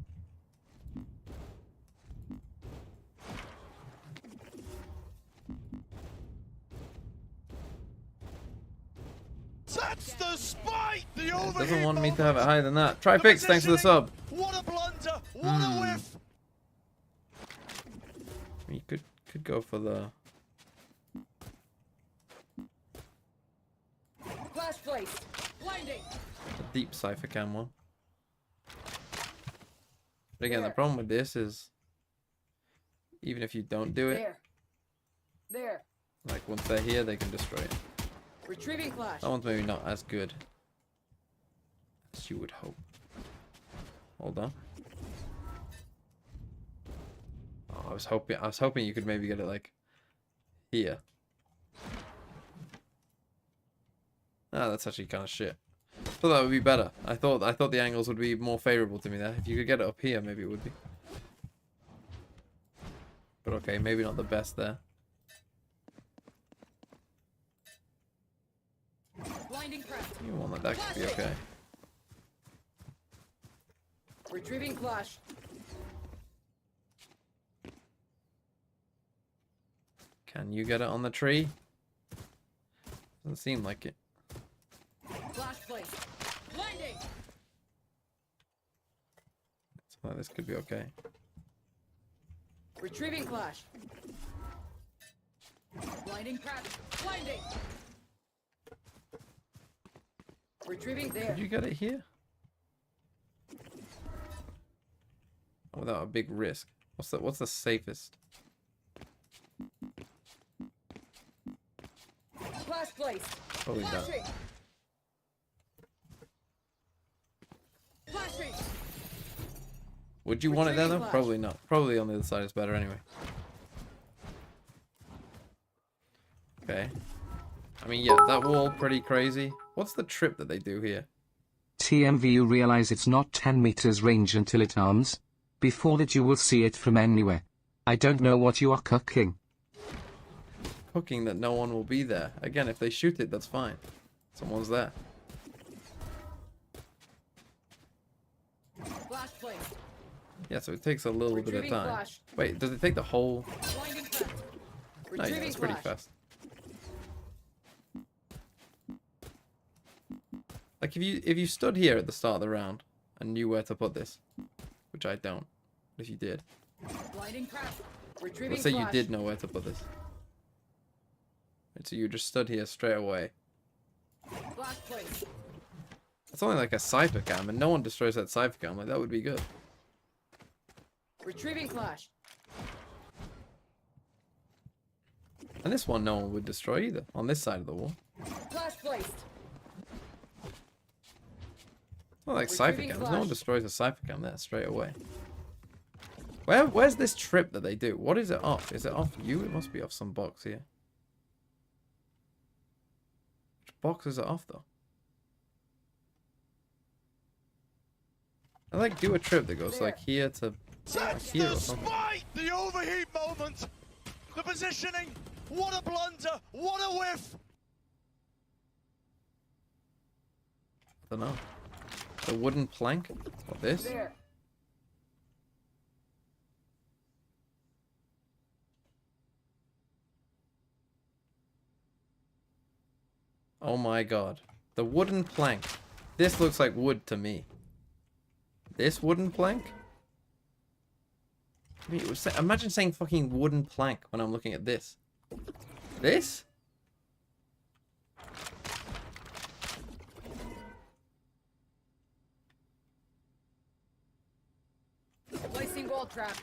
That's the spike! The It overheat doesn't want me to have it moment. higher than that. Try fix, thanks for the sub. What a blunder! What a whiff! You could go for the Flash placed. Blinding. deep cipher cam one. But again, the problem with this is, even if you don't do it, There. There. like once they're here, they can destroy it. Retrieving flash. That one's maybe not as good as you would hope. Hold on. Oh, I was hoping you could maybe get it like here. Ah, that's actually kind of shit. I thought that would be better. I thought the angles would be more favorable to me there. If you could get it up here, maybe it would be. But okay, maybe not the best there. Blinding crack. You want that could be okay. Retrieving flash. Can you get it on the tree? Doesn't seem like it. Flash placed. Blinding. So this could be okay. Retrieving flash. Blinding crack. Blinding. Retrieving there. Could you get it here? Oh, without a big risk. What's the safest? Flash placed. Probably that. Flashing. Flashing. Would you want it there though? Retrieving flash. Probably not. Probably on the other side is better anyway. Okay. I mean, yeah, that wall pretty crazy. What's the trip that they do here? TMV, you realize it's not 10 meters range until it arms? Before that you will see it from anywhere. I don't know what you are cooking. Cooking that no one will be there. Again, if they shoot it, that's fine. Someone's there. Flash placed. Yeah, so it takes a little bit of Retrieving time. flash. Wait, does it take the whole... Blinding crack. No, yeah, Retrieving it's pretty flash. fast. Like if you stood here at the start of the round and knew where to put this, which I don't. If you did, Blinding crack. Retrieving let's say you flash. did know where to put this. Right, so you just stood here straight away. Flash placed. It's only like a cipher cam, and no one destroys that cipher cam. Like that would be good. Retrieving flash. And this one, no one would destroy either on this side of the wall. Flash placed. It's not like cipher Retrieving cams. No one flash. destroys a cipher cam there straight away. Where's this trip that they do? What is it off? Is it off you? It must be off some box here. Which box is it off though? I like do a trip that goes like here to That's here the or something. spike! The overheat moment! The positioning! What a blunder! What a whiff! I don't know. The wooden plank? Or this? There. Oh my god. The wooden plank. This looks like wood to me. This wooden plank? I mean, imagine saying fucking wooden plank when I'm looking at this. This? Placing wall trap.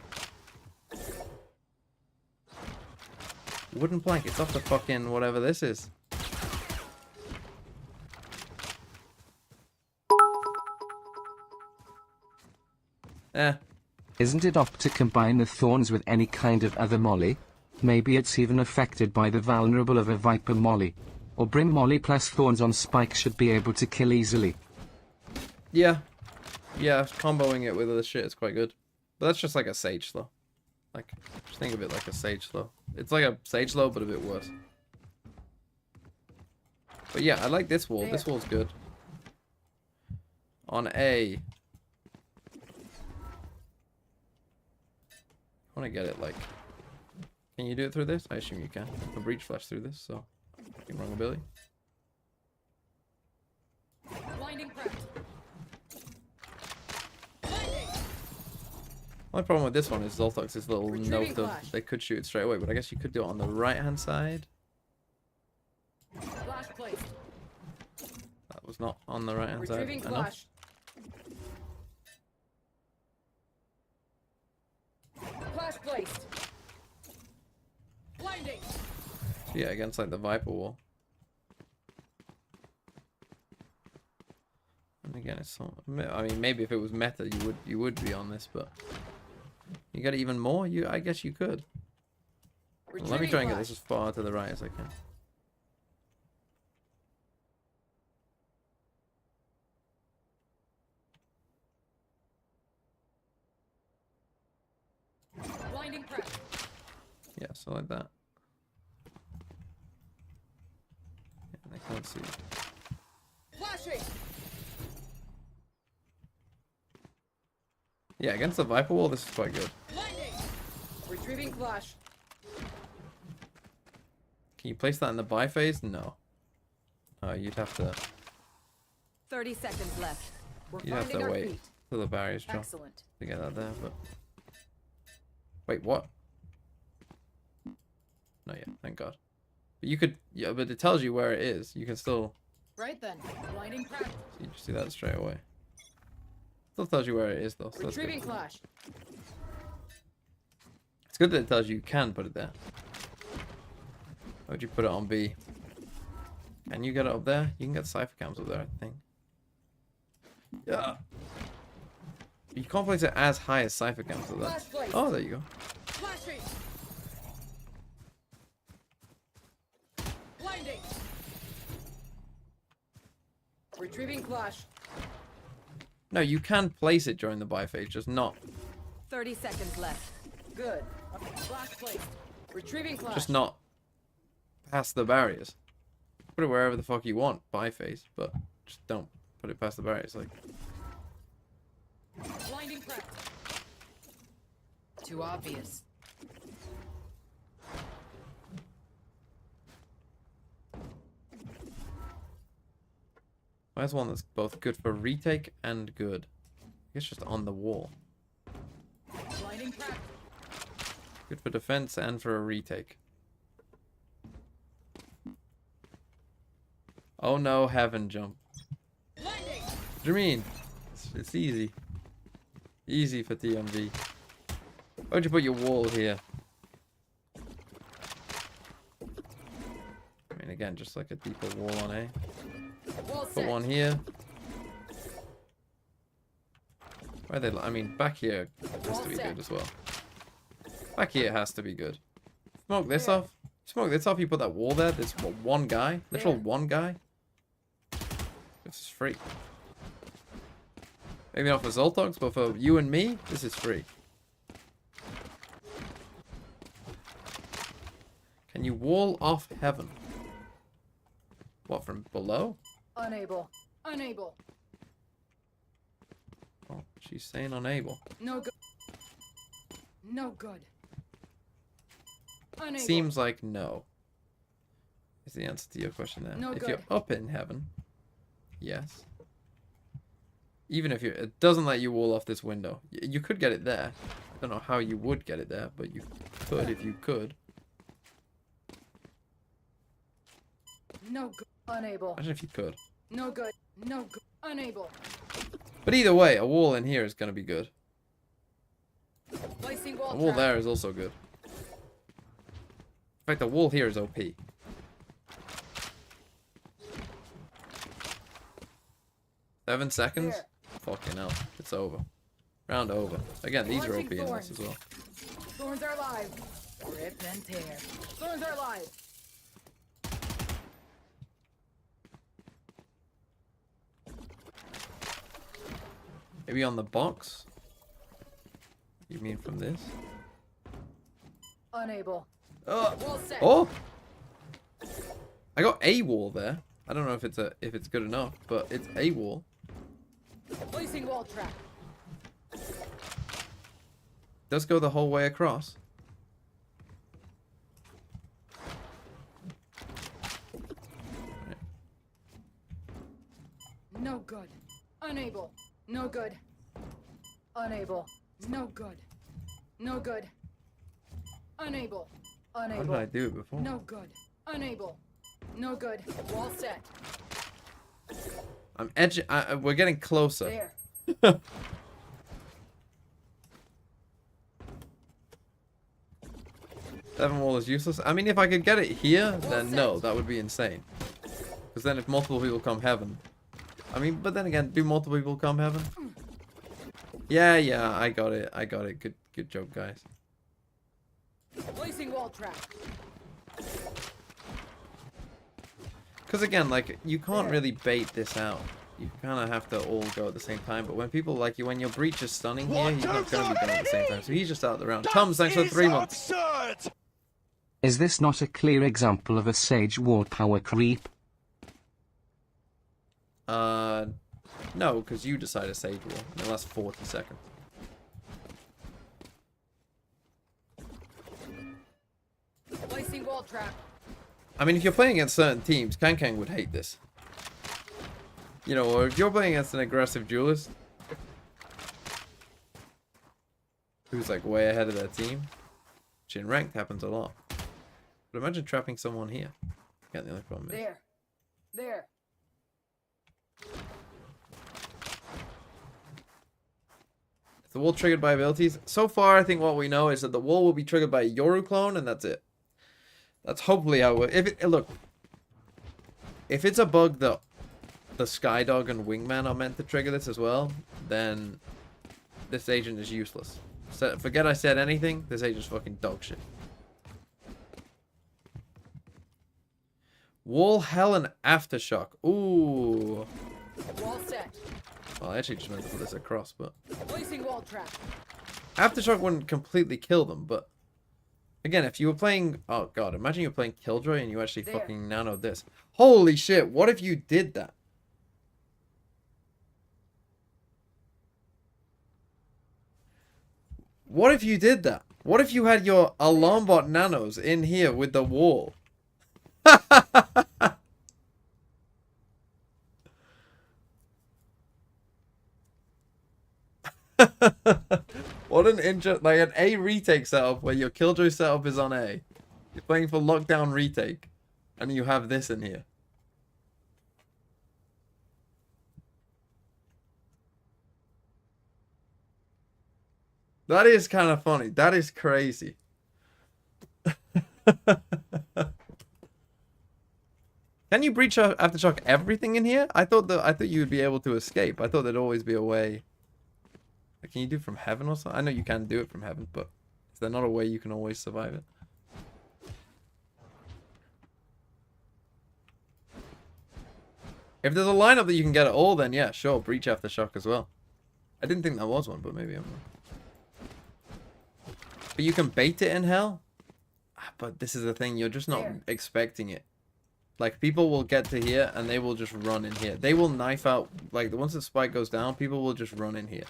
Wooden plank. It's off the fucking whatever this is. Eh. Isn't it opt to combine the thorns with any kind of other molly? Maybe it's even affected by the vulnerable of a Viper molly. Or Brim molly plus thorns on spike should be able to kill easily. Yeah. Yeah, comboing it with other shit is quite good. But that's just like a Sage Slow. Like, just think of it like a Sage Slow. It's like a Sage Slow, but a bit worse. But yeah, I like this wall. This wall's good. On A. I want to get it, like... Can you do it through this? I assume you can. A breach flash through this, so... Fucking wrong ability. Blinding craft. My problem with this one is Zoltox's little Retrieving note of flash. they could shoot it straight away, but I guess you could do it on the right-hand side. Flash placed. That was not on the right-hand side Retrieving enough. flash. Flash placed. Blinding. So yeah, against like the Viper wall. And again, it's so, I mean, maybe if it was meta, you would be on this, but you got even more. I guess you could. Well, let me try and get this as far to the right as I can. Blinding craft. Yeah, so like that. Yeah, and I can't see. Flashing. Yeah, against the Viper wall, this is quite good. Blinding. Retrieving flash. Can you place that in the buy phase? No. You'd have to. 30 seconds left. We're You'd have finding to our wait feet. till the barriers drop Excellent. to get that there. But wait, what? Not yet. Thank God. But you could. Yeah, but it tells you where it is. You can still. Right then. Blinding craft. So you just do that straight away. Still tells you where it is though. So that's good. Retrieving flash. It's good that it tells you can put it there. How would you put it on B? Can you get it up there? You can get cipher cams up there, I think. Yeah. You can't place it as high as cipher cams up there. Oh, there you go. Flashing. Blinding. Retrieving flash. No, you can place it during the buy phase, just not. 30 seconds left. Good. Flash placed. Retrieving flash. Just not past the barriers. Put it wherever the fuck you want, buy phase, but just don't put it past the barriers. Like, Blinding craft. Too obvious. where's one that's both good for retake and good? I guess just on the wall. Blinding craft. Good for defense and for a retake. Oh no, heaven jump. Blinding. What do you mean? It's easy. Easy for TMV. Why'd you put your wall here? I mean, again, just like a deeper wall on A. Wall Put set. one here. Where they? I mean, back here has to be good as well. Back here has to be good. Smoke this off. Smoke this off. You put that wall there. There's what, one guy, literal one guy. This is free. Maybe not for Zoltox, but for you and me, this is free. Can you wall off heaven? What, from below? Unable. Unable. Oh, she's saying unable. No good. No good. Unable. Seems like no. Is the answer to your question there. No if good. you're up in heaven, yes. Even if it doesn't let you wall off this window. You could get it there. I don't know how you would get it there, but you could if you could. No good. Unable. Imagine if you could. No good. No good. Unable. But either way, a wall in here is going to be good. Placing wall A wall trap. there is also good. fact, the wall here is OP. Seven seconds? There. Fucking hell. It's over. Round over. Again, these are OP in this as well. Thorns are live. Rip and tear. Thorns are live. Maybe on the box? You mean from this? Unable. Oh! Wall set. Oh! I got a wall there. I don't know if it's good enough, but it's a wall. Placing wall trap. Does go the whole way across. No good. Unable. No good. Unable. No good. No good. Unable. How did Unable. I do it before? No good. Unable. No good. Wall set. I'm edging. We're getting closer. There. Seven wall is useless. I mean, if I could get it here, then no, that would be insane. Because then if multiple people come heaven. I mean, but then again, do multiple people come heaven? Yeah, I got it. I got it. Good job, guys. Placing wall trap. Because again, like, you can't really bait this out. You kind of have to all go at the same time. But when people like you, when your breach is stunning here, he's not going to be going at the same time. So he's just out the round. Tums, thanks for 3 months. Absurd. Is this not a clear example of a Sage wall power creep? No, because you decide a Sage wall in the last 40 seconds. Placing wall trap. I mean, if you're playing against certain teams, Kang would hate this. You know, or if you're playing against an aggressive duelist who's like way ahead of their team, which in ranked happens a lot. But imagine trapping someone here. Again, the only problem is There. is the wall triggered by abilities. So far, I think what we know is that the wall will be triggered by a Yoru clone, and that's it. That's hopefully how it... Look, if it's a bug that the Skydog and Wingman are meant to trigger this as well, then this agent is useless. So, forget I said anything. This agent's fucking dog shit. Wall, Hell, and Aftershock. Ooh. Wall set. Well, I actually just meant to put this across, but... Placing wall trap. Aftershock wouldn't completely kill them, but... Again, if you were playing... Oh, God. Imagine you're playing Killjoy and you actually fucking nanoed this. Holy shit. What if you did that? What if you did that? What if you had your alarm bot nanos in here with the wall? What an like an A retake setup where your Killjoy setup is on A. You're playing for lockdown retake, and you have this in here. That is kind of funny. That is crazy. Can you breach Aftershock everything in here? I thought you would be able to escape. I thought there'd always be a way. Like, can you do it from heaven or something? I know you can do it from heaven, but is there not a way you can always survive it? If there's a lineup that you can get at all, then yeah, sure, breach Aftershock as well. I didn't think there was one, but maybe I'm wrong. But you can bait it in hell? But this is the thing, you're just not expecting it. Like, people will get to here, and they will just run in here. They will knife out, like, once the spike goes down, people will just run in here.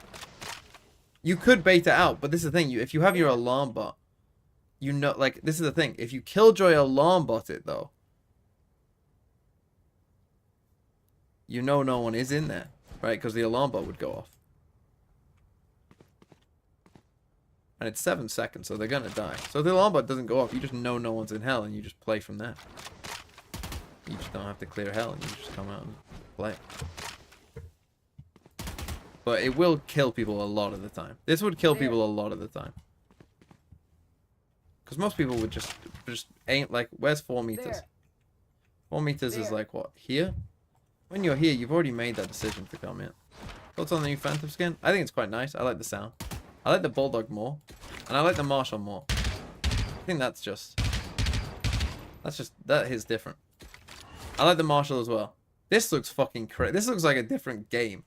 You could bait it out, but this is the thing, if you have your alarm bot, you know, like, this is the thing, if you Killjoy alarm bot it, though, you know no one is in there, right? Because the alarm bot would go off. And it's 7 seconds, so they're gonna die. So if the alarm bot doesn't go off, you just know no one's in hell, and you just play from there. You just don't have to clear hell, and you just come out and play. But it will kill people a lot of the time. This would kill people a lot of the time. Because most people would just aim, like, where's 4 meters? There. 4 meters is There. like, what, here? When you're here, you've already made that decision to come in. Thoughts on the new Phantom skin? I think it's quite nice. I like the sound. I like the Bulldog more. And I like the Marshall more. I think that is different. I like the Marshall as well. This looks fucking crazy. This looks like a different game.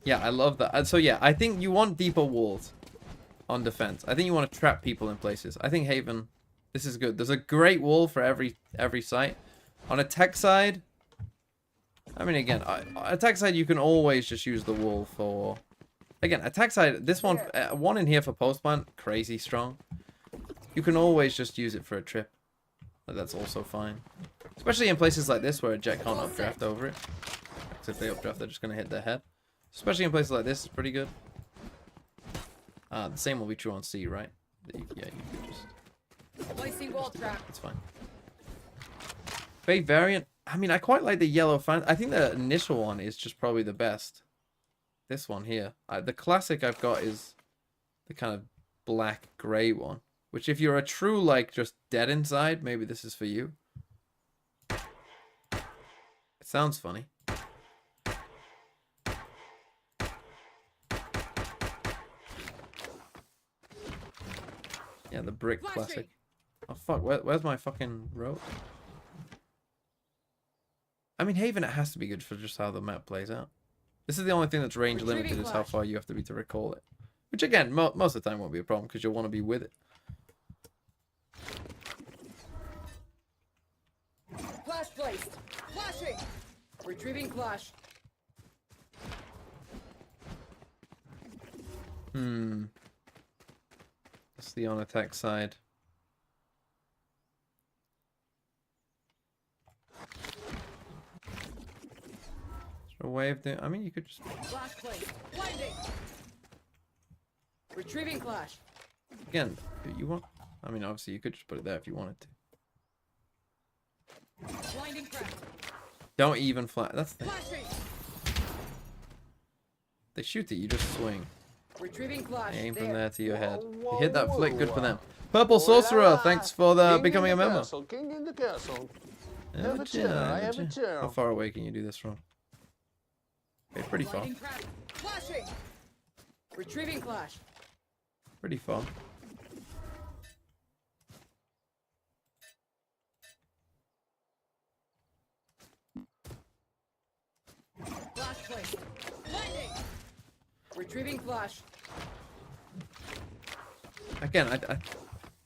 Yeah, I love that. So yeah, I think you want deeper walls on defense. I think you want to trap people in places. I think Haven, this is good. There's a great wall for every site. On attack side, I mean, again, attack side, you can always just use the wall for... Again, attack side, this one, one in here for post plant, crazy strong. You can always just use it for a trip. That's also fine. Especially in places like this where a jet can't updraft over it. Because if they updraft, they're just going to hit their head. Especially in places like this, it's pretty good. The same will be true on C, right? Yeah, you could just... Placing wall trap. It's fine. Fade variant. I mean, I quite like the yellow fan. I think the initial one is just probably the best. This one here. The classic I've got is the kind of black gray one. Which if you're a true, like, just dead inside, maybe this is for you. It sounds funny. Yeah, the brick classic. Oh, fuck. Where's my fucking rope? I mean, Haven, it has to be good for just how the map plays out. This is the only thing that's range limited is how far you have to be to recall it. Which, again, most of the time won't be a problem because you'll want to be with it. Flash placed. Flashing. Retrieving flash. That's the on attack side. Is there a way of doing? I mean, you could just. Flash placed. Blinding. Retrieving flash. Again, you want. I mean, obviously, you could just put it there if you wanted to. Blinding crack. Don't even fly. That's the thing. Flashing. They shoot it, you just swing. Retrieving flash. Aim from There. there to your head. You hit that flick, good for them. Purple Sorcerer, thanks for becoming a member. King in the castle. Have a chair, have a chair. How far away can you do this from? Okay, pretty far. Blinding crack. Flashing. Retrieving flash. Pretty far. Flash placed. Blinding. Retrieving flash. Again,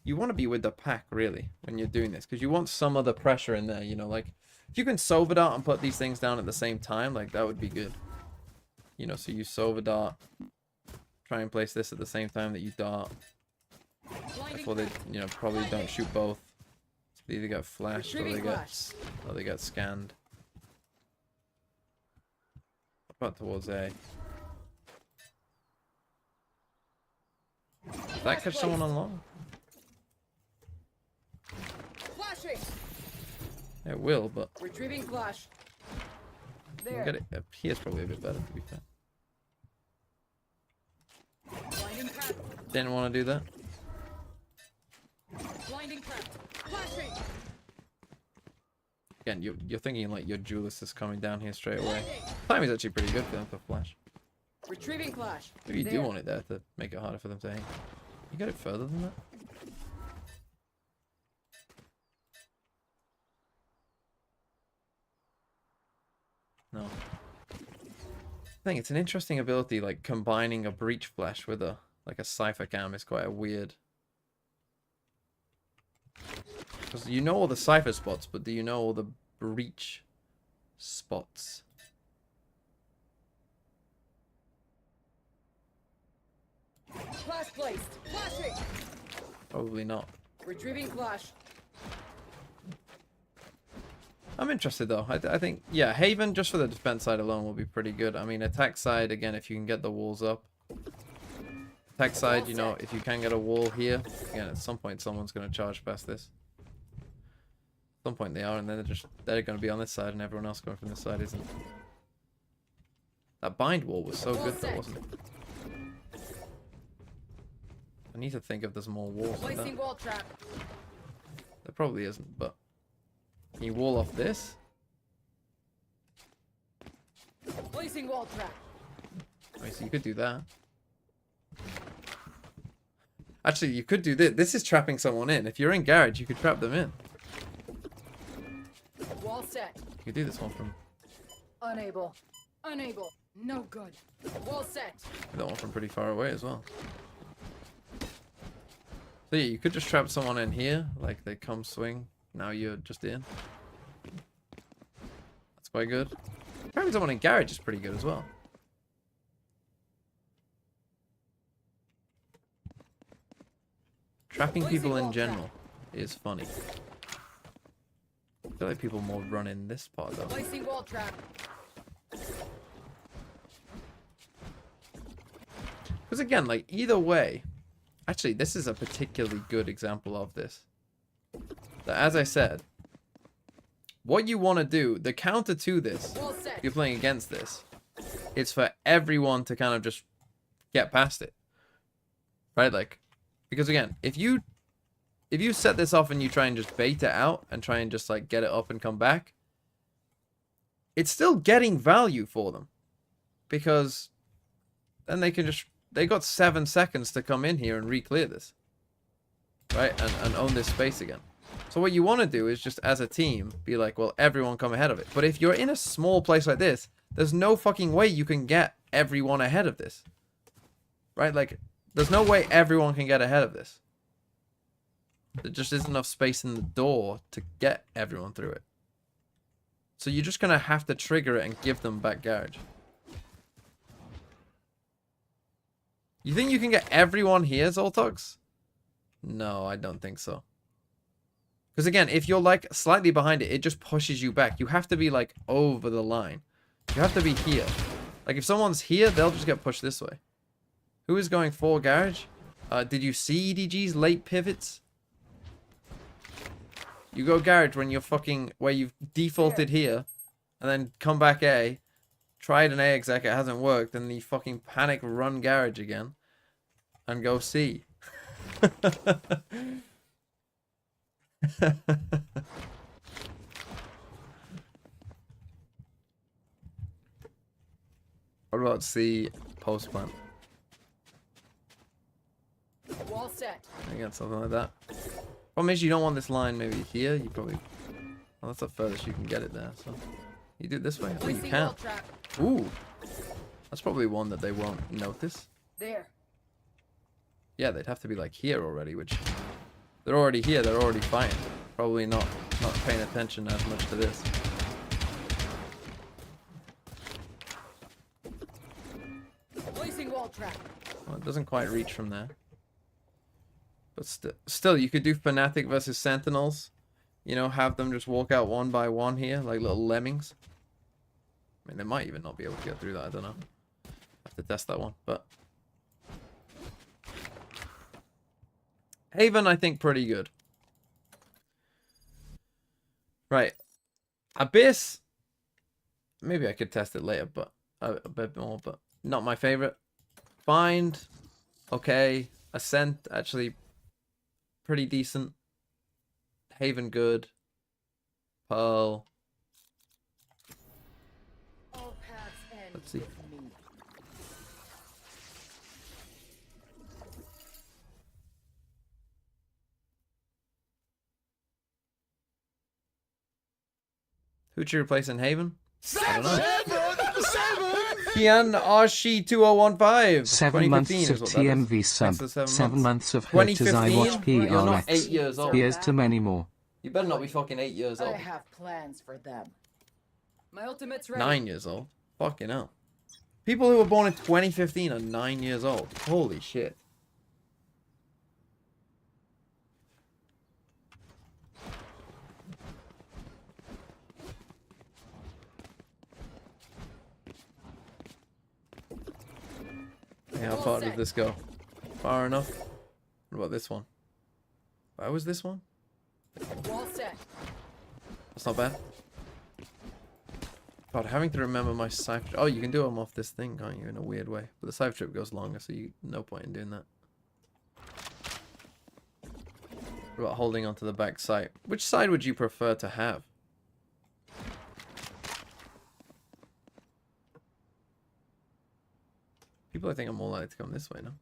you want to be with the pack, really, when you're doing this. Because you want some other pressure in there, you know, like... If you can Sova Dart and put these things down at the same time, like, that would be good. You know, so you Sova Dart. Try and place this at the same time that you dart. Before they, you know, probably don't shoot both. So they either get flashed or they get scanned. What about towards A? Did that catch someone on long? Flashing. It will, but Retrieving flash. you There. can get it up here's probably a bit better, to be fair. Blinding crack. Didn't want to do that. Blinding crack. Flashing. Again, you're thinking like your duelist is coming down here straight away. Blinding. Timing's actually pretty good for them to flash. Retrieving flash. Maybe you do There. want it there to make it harder for them to aim. You get it further than that? No. I think it's an interesting ability, like combining a breach flash with a like a cipher cam is quite a weird. Because you know all the cipher spots, but do you know all the breach spots? Flash placed. Flashing. Probably not. Retrieving flash. I'm interested though. I think, yeah, Haven just for the defense side alone will be pretty good. I mean, attack side, again, if you can get the walls up. Attack side, you know, if you can get a wall here, again, at some point someone's going to charge past this. some point they are, and then they're going to be on this side, and everyone else going from this side isn't. That bind wall was so good, though, wasn't it? I need to think if there's more walls like that. Placing wall trap. There probably isn't, but can you wall off this? Placing wall trap. I so you could do that. Actually, you could do this. This is trapping someone in. If you're in garage, you could trap them in. Wall set. You could do this one from Unable. Unable. No good. Wall set. that one from pretty far away as well. So yeah, you could just trap someone in here, like they come swing. Now you're just in. That's quite good. Trapping someone in garage is pretty good as well. Trapping people in general is funny. I feel like people more run in this part though. Placing wall trap. Because again, like either way, actually this is a particularly good example of this. That as I said, what you want to do, the counter to this, if you're playing against this, is for everyone to kind of just get past it. Right? Like, because again, if you set this off and you try and just bait it out and try and just like get it up and come back, it's still getting value for them. Because then they can just, they got 7 seconds to come in here and re-clear this. Right? And own this space again. So what you want to do is just as a team be like, well, everyone come ahead of it. But if you're in a small place like this, there's no fucking way you can get everyone ahead of this. Right? Like, there's no way everyone can get ahead of this. There just isn't enough space in the door to get everyone through it. So you're just going to have to trigger it and give them back garage. You think you can get everyone here, Zoltox? No, I don't think so. Because again, if you're like slightly behind it, it just pushes you back. You have to be like over the line. You have to be here. Like if someone's here, they'll just get pushed this way. Who is going for garage? Did you see EDG's late pivots? You go garage when you're fucking, where you've defaulted here, and then come back A, tried an A exec, it hasn't worked, and you fucking panic run garage again, and go C. What about C post plant? Wall set. I got something like that. Problem is you don't want this line maybe here. You probably, well, that's the furthest you can get it there. So you do it this way. Oh, you can. Ooh, that's probably one that they won't notice. There. Yeah, they'd have to be like here already, which they're already here. They're already fine. Probably not paying attention as much to this. Placing wall trap. Well, it doesn't quite reach from there. But still, you could do Fnatic versus Sentinels. You know, have them just walk out one by one here, like little lemmings. I mean, they might even not be able to get through that. I don't know. Have to test that one. But Haven, I think, pretty good. Right. Abyss. Maybe I could test it later, but a bit more. But not my favorite. Bind. Okay. Ascent, actually pretty decent. Haven, good. Pearl. All paths end. Let's see. with me. Who'd you replace in Haven? I don't know. Seven! Kian Arshi 2015. 7 months 2015 of is what that is. TMV Thanks sub. for 7 7 months of hurt as I 2015? watch You're not 8 PRX. years old. Here's to many more. You better not be fucking 8 years old. I have plans for them. My ultimate's ready. 9 years old. Fucking hell. People who were born in 2015 are 9 years old. Holy shit. How far does this go? Far enough? What about this one? Where was this one? Wall set. That's not bad. God, having to remember my cipher. Oh, you can do them off this thing, can't you? In a weird way. But the cipher trip goes longer, so no point in doing that. What about holding onto the back sight? Which side would you prefer to have? People, I think, are more likely to come this way now.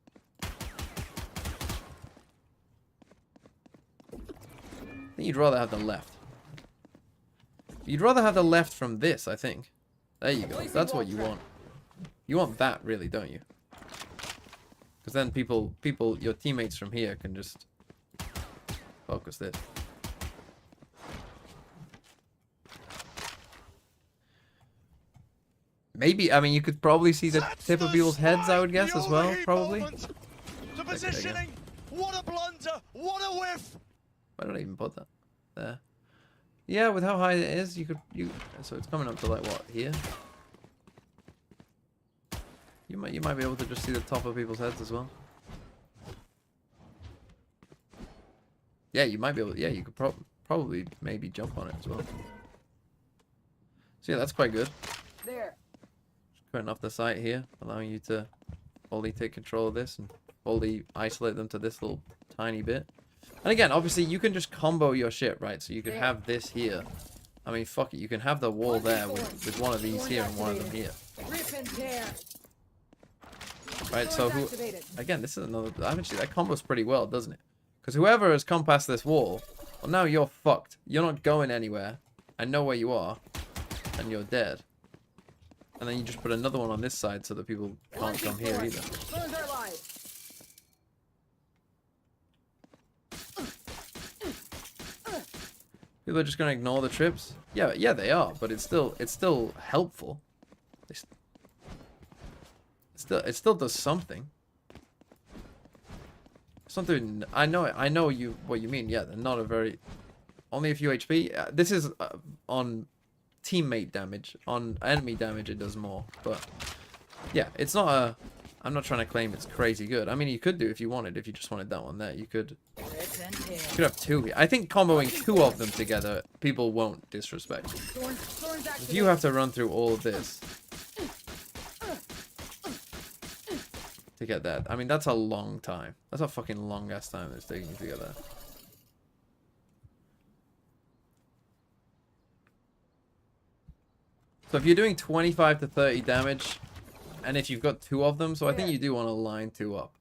I think you'd rather have the left. You'd rather have the left from this, I think. There you go. That's what you want. You want that, really, don't you? Because then your teammates from here can just focus this. Maybe, I mean, you could probably see the tip of people's heads, I would guess, as well, probably. The positioning! What a blunder! What a whiff! Why did I even put that there? Yeah, with how high it is, so it's coming up to like what, here? You might be able to just see the top of people's heads as well. Yeah, you might be able. Yeah, you could probably maybe jump on it as well. So yeah, that's quite good. There. Just cutting off the sight here, allowing you to fully take control of this and fully isolate them to this little tiny bit. And again, obviously, you can just combo your shit, right? So you could have this here. I mean, fuck it. You can have the wall there with one of these here and one of them here. Right, so again, this is another... Actually, that combos pretty well, doesn't it? Because whoever has come past this wall, well, now you're fucked. You're not going anywhere. I know where you are. And you're dead. And then you just put another one on this side so that people can't come here either. People are just gonna ignore the trips. Yeah, they are, but it's still helpful. It still does something. Something. I know what you mean. Yeah, they're not a very. Only a few HP. This is on teammate damage. On enemy damage, it does more. But yeah, it's not a. I'm not trying to claim it's crazy good. I mean, you could do if you wanted. If you just wanted that one there, you could. You could have two here. I think comboing two of them together, people won't disrespect. If you have to run through all of this to get that, I mean, that's a long time. That's a fucking long ass time it's taking you to get that. So if you're doing 25 to 30 damage, and if you've got two of them, so I think you do want to line two up.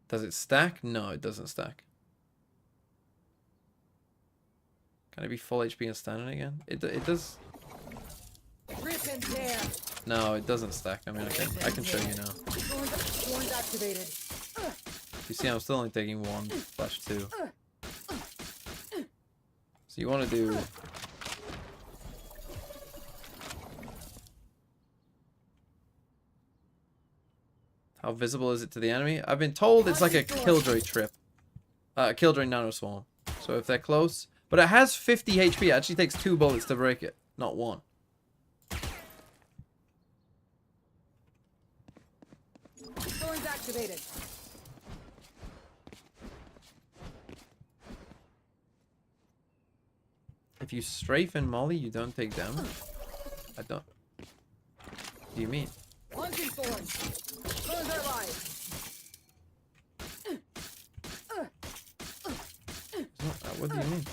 Does it stack? No, it doesn't stack. Can it be full HP and standing again? It does. No, it doesn't stack. I mean, I can show you now. You see, I'm still only taking 1/2. So you want to do. How visible is it to the enemy? I've been told it's like a Killjoy trip. Killjoy Nano Swarm. So if they're close. But it has 50 HP. It actually takes 2 bullets to break it. Not 1. Thorns activated. If you strafe and molly, you don't take damage? I don't. What do you mean? Launching thorns. Thorns are alive. What do you mean?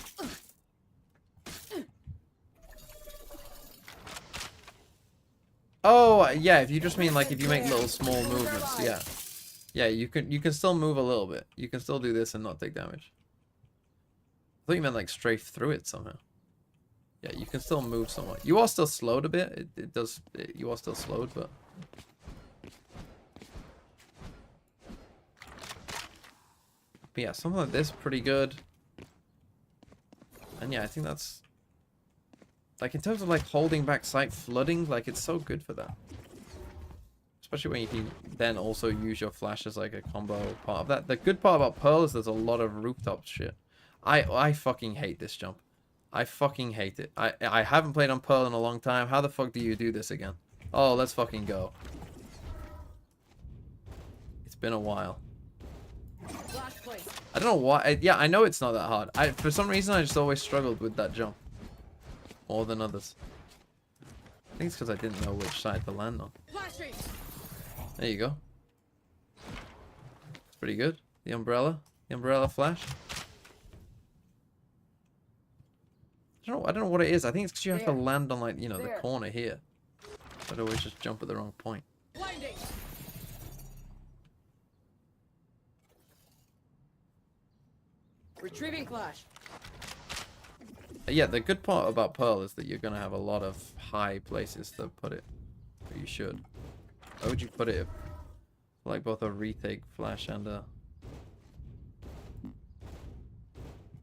Oh, yeah, if you just mean like if you make little small movements, yeah. Yeah, you can still move a little bit. You can still do this and not take damage. I thought you meant like strafe through it somehow. Yeah, you can still move somewhat. You are still slowed a bit. You are still slowed, but yeah, something like this pretty good. And yeah, I think that's like in terms of like holding back sight flooding, like it's so good for that. Especially when you can then also use your flash as like a combo part of that. The good part about Pearl is there's a lot of rooftop shit. I fucking hate this jump. I fucking hate it. I haven't played on Pearl in a long time. How the fuck do you do this again? Oh, let's fucking go. It's been a while. Last place. I don't know why. Yeah, I know it's not that hard. For some reason, I just always struggled with that jump. More than others. I think it's because I didn't know which side to land on. There you go. It's pretty good. The umbrella flash. I don't know what it is. I think it's because you have to land on, like, you know, the corner here. I'd always just jump at the wrong point. Blinding. Retrieving flash. Yeah, the good part about Pearl is that you're gonna have a lot of high places to put it. Or you should. Where would you put it? Like both a retake flash and a...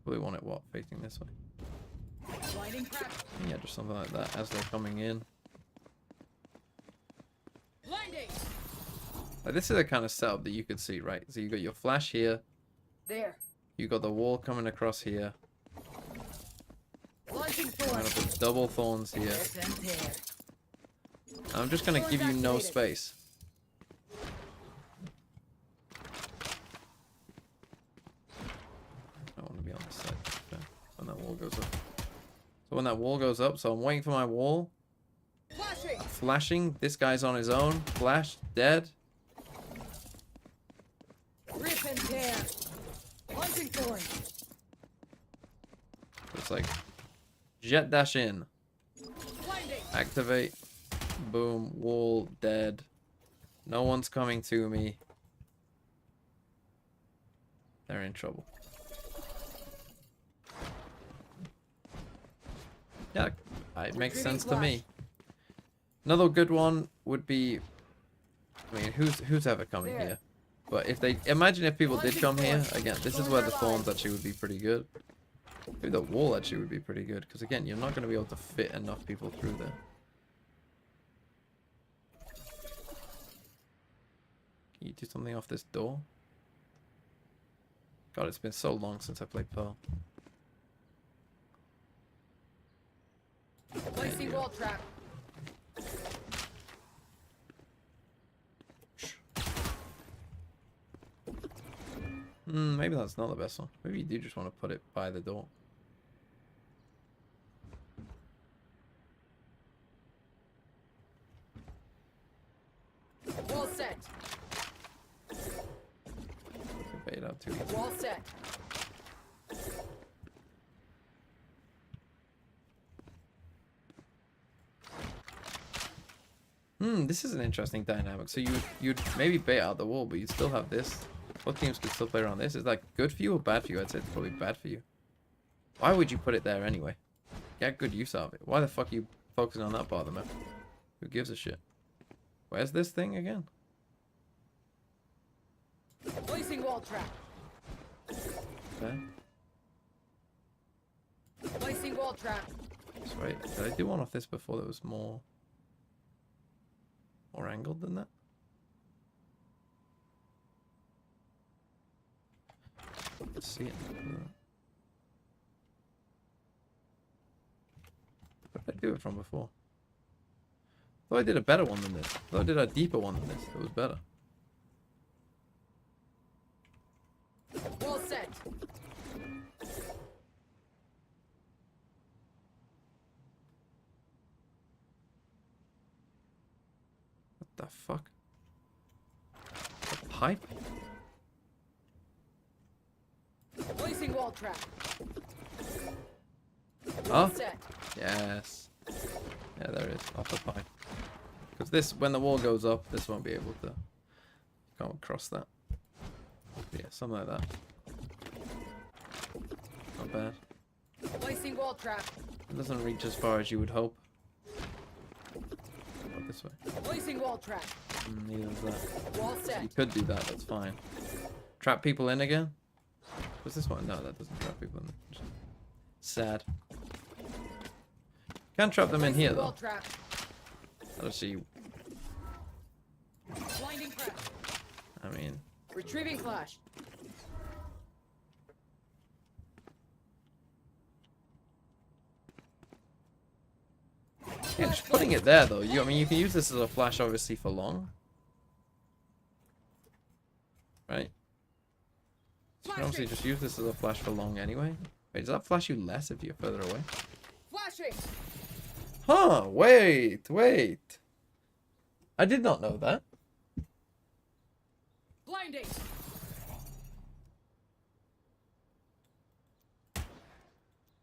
Probably want it, what, facing this way? Yeah, just something like that as they're coming in. Like, this is the kind of setup that you could see, right? So you got your flash here. There. You got the wall coming across here. Launching I'm gonna thorns. put double thorns here. I'm just gonna give you no space. I want to be on this side. Okay. When that wall goes up. So when that wall goes up, so I'm waiting for my wall. Flashing. This guy's on his own. Flash. Dead. Rip and tear. Launching thorns. It's like jet dash in. Blinding. Activate. Boom. Wall. Dead. No one's coming to me. They're in trouble. Yeah, it makes sense to me. Another good one would be, I mean, who's ever coming here? But if they, imagine if people did come here, again, this is where the thorns actually would be pretty good. Maybe the wall actually would be pretty good, because again, you're not going to be able to fit enough people through there. Can you do something off this door? God, it's been so long since I played Pearl. Placing wall trap. Maybe that's not the best one. Maybe you do just want to put it by the door. Wall set. Bait out too easy. Wall set. This is an interesting dynamic. So you'd maybe bait out the wall, but you'd still have this. Both teams could still play around this. Is that good for you or bad for you? I'd say it's probably bad for you. Why would you put it there anyway? Get good use out of it. Why the fuck are you focusing on that part of the map? Who gives a shit? Where's this thing again? Placing wall trap. Okay. Placing wall trap. That's right. Did I do one off this before that was more angled than that? Let's see it. Where did I do it from before? I thought I did a better one than this. I thought I did a deeper one than this. It was better. Wall set. What the fuck? A pipe? Placing wall trap. Oh, Set. yes. Yeah, there it is. Off the pipe. Because this, when the wall goes up, this won't be able to come across that. Yeah, something like that. Not bad. Placing wall trap. It doesn't reach as far as you would hope. Not this way. Placing wall trap. Neither is that. Wall set. You could do that, that's fine. Trap people in again? What's this one? No, that doesn't trap people in. Sad. Can't trap them in here though. Wall trap. Let's see. Blinding press. I mean, Retrieving flash. yeah, just putting it there though. I mean, you can use this as a flash, obviously, for long, right? can obviously just use this as a flash for long anyway. Wait, does that flash you less if you're further away? Flashing. Huh, wait. I did not know that. Blinding.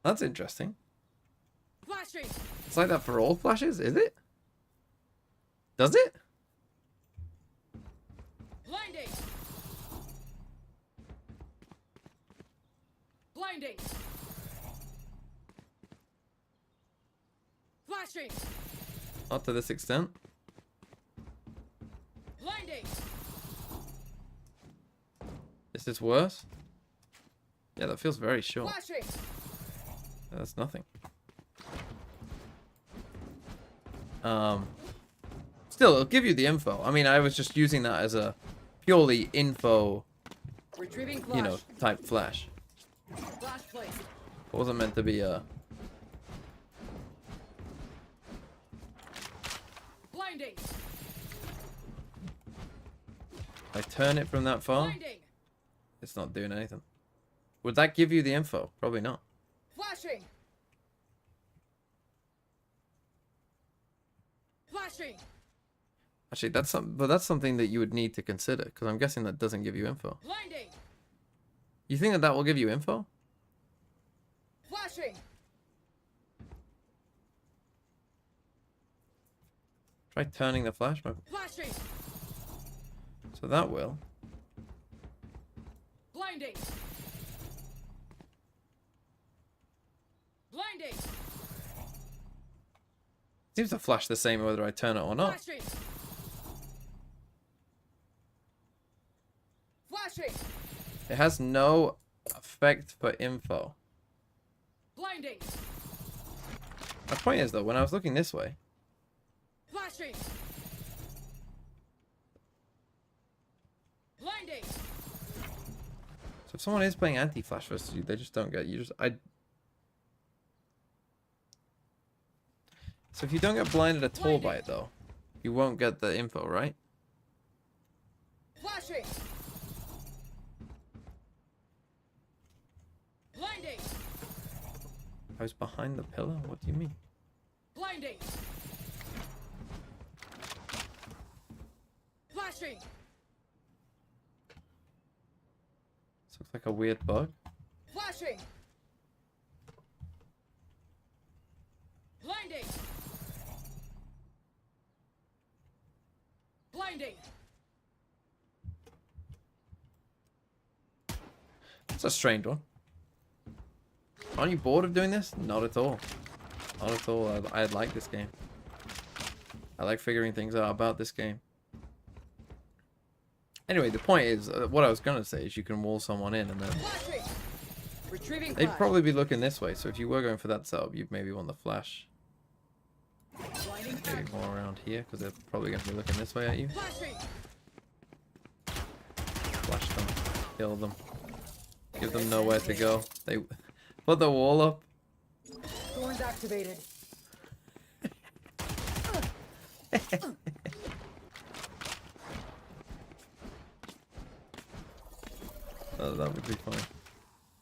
That's interesting. Flashing. It's like that for all flashes, is it? Does it? Blinding. Blinding. Flashing. Not to this extent. Blinding. Is this worse? Yeah, that feels very short. Flashing. That's nothing. Still, it'll give you the info. I mean, I was just using that as a purely info, Retrieving flash. you know, type flash. Flash placed. It wasn't meant to be a... Blinding. I turn it from that far, Blinding. it's not doing anything. Would that give you the info? Probably not. Flashing. Flashing. Actually, that's something that you would need to consider, because I'm guessing that doesn't give you info. Blinding. You think that that will give you info? Flashing. Try turning the flash. Flashing. So that will. Blinding. Blinding. Seems to flash the same whether I turn it or not. Flashing. Flashing. It has no effect for info. Blinding. My point is though, when I was looking this way, Flashing. Blinding. so if someone is playing anti-flash versus you, they just don't get you. So if you don't get blinded at all by it though, you won't get the info, right? Flashing. Blinding. I was behind the pillar? What do you mean? Blinding. Flashing. This looks like a weird bug. Flashing. Blinding. Blinding. It's a strange one. Aren't you bored of doing this? Not at all. Not at all. I like this game. I like figuring things out about this game. Anyway, the point is, what I was going to say is you can wall someone in and then... Flashing. Retrieving They'd flash. probably be looking this way, so if you were going for that setup, you'd maybe want the flash Blinding. maybe more around here, because they're probably going to be looking this way at you. Flashing. Flash them. Kill them. Give them nowhere to go. They put the wall up. Thorns activated. Oh, that would be fun.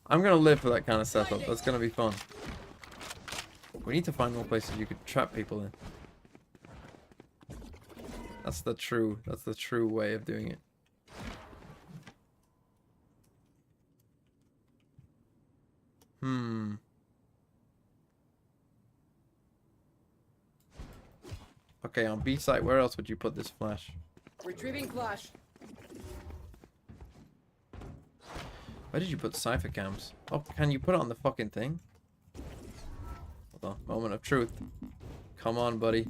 I'm going to live for that kind of setup. That's going to be fun. We need to find more places you could trap people in. That's the true way of doing it. Okay, on B site, where else would you put this flash? Retrieving flash. Where did you put cipher cams? Oh, can you put it on the fucking thing? Hold on, moment of truth. Come on, buddy.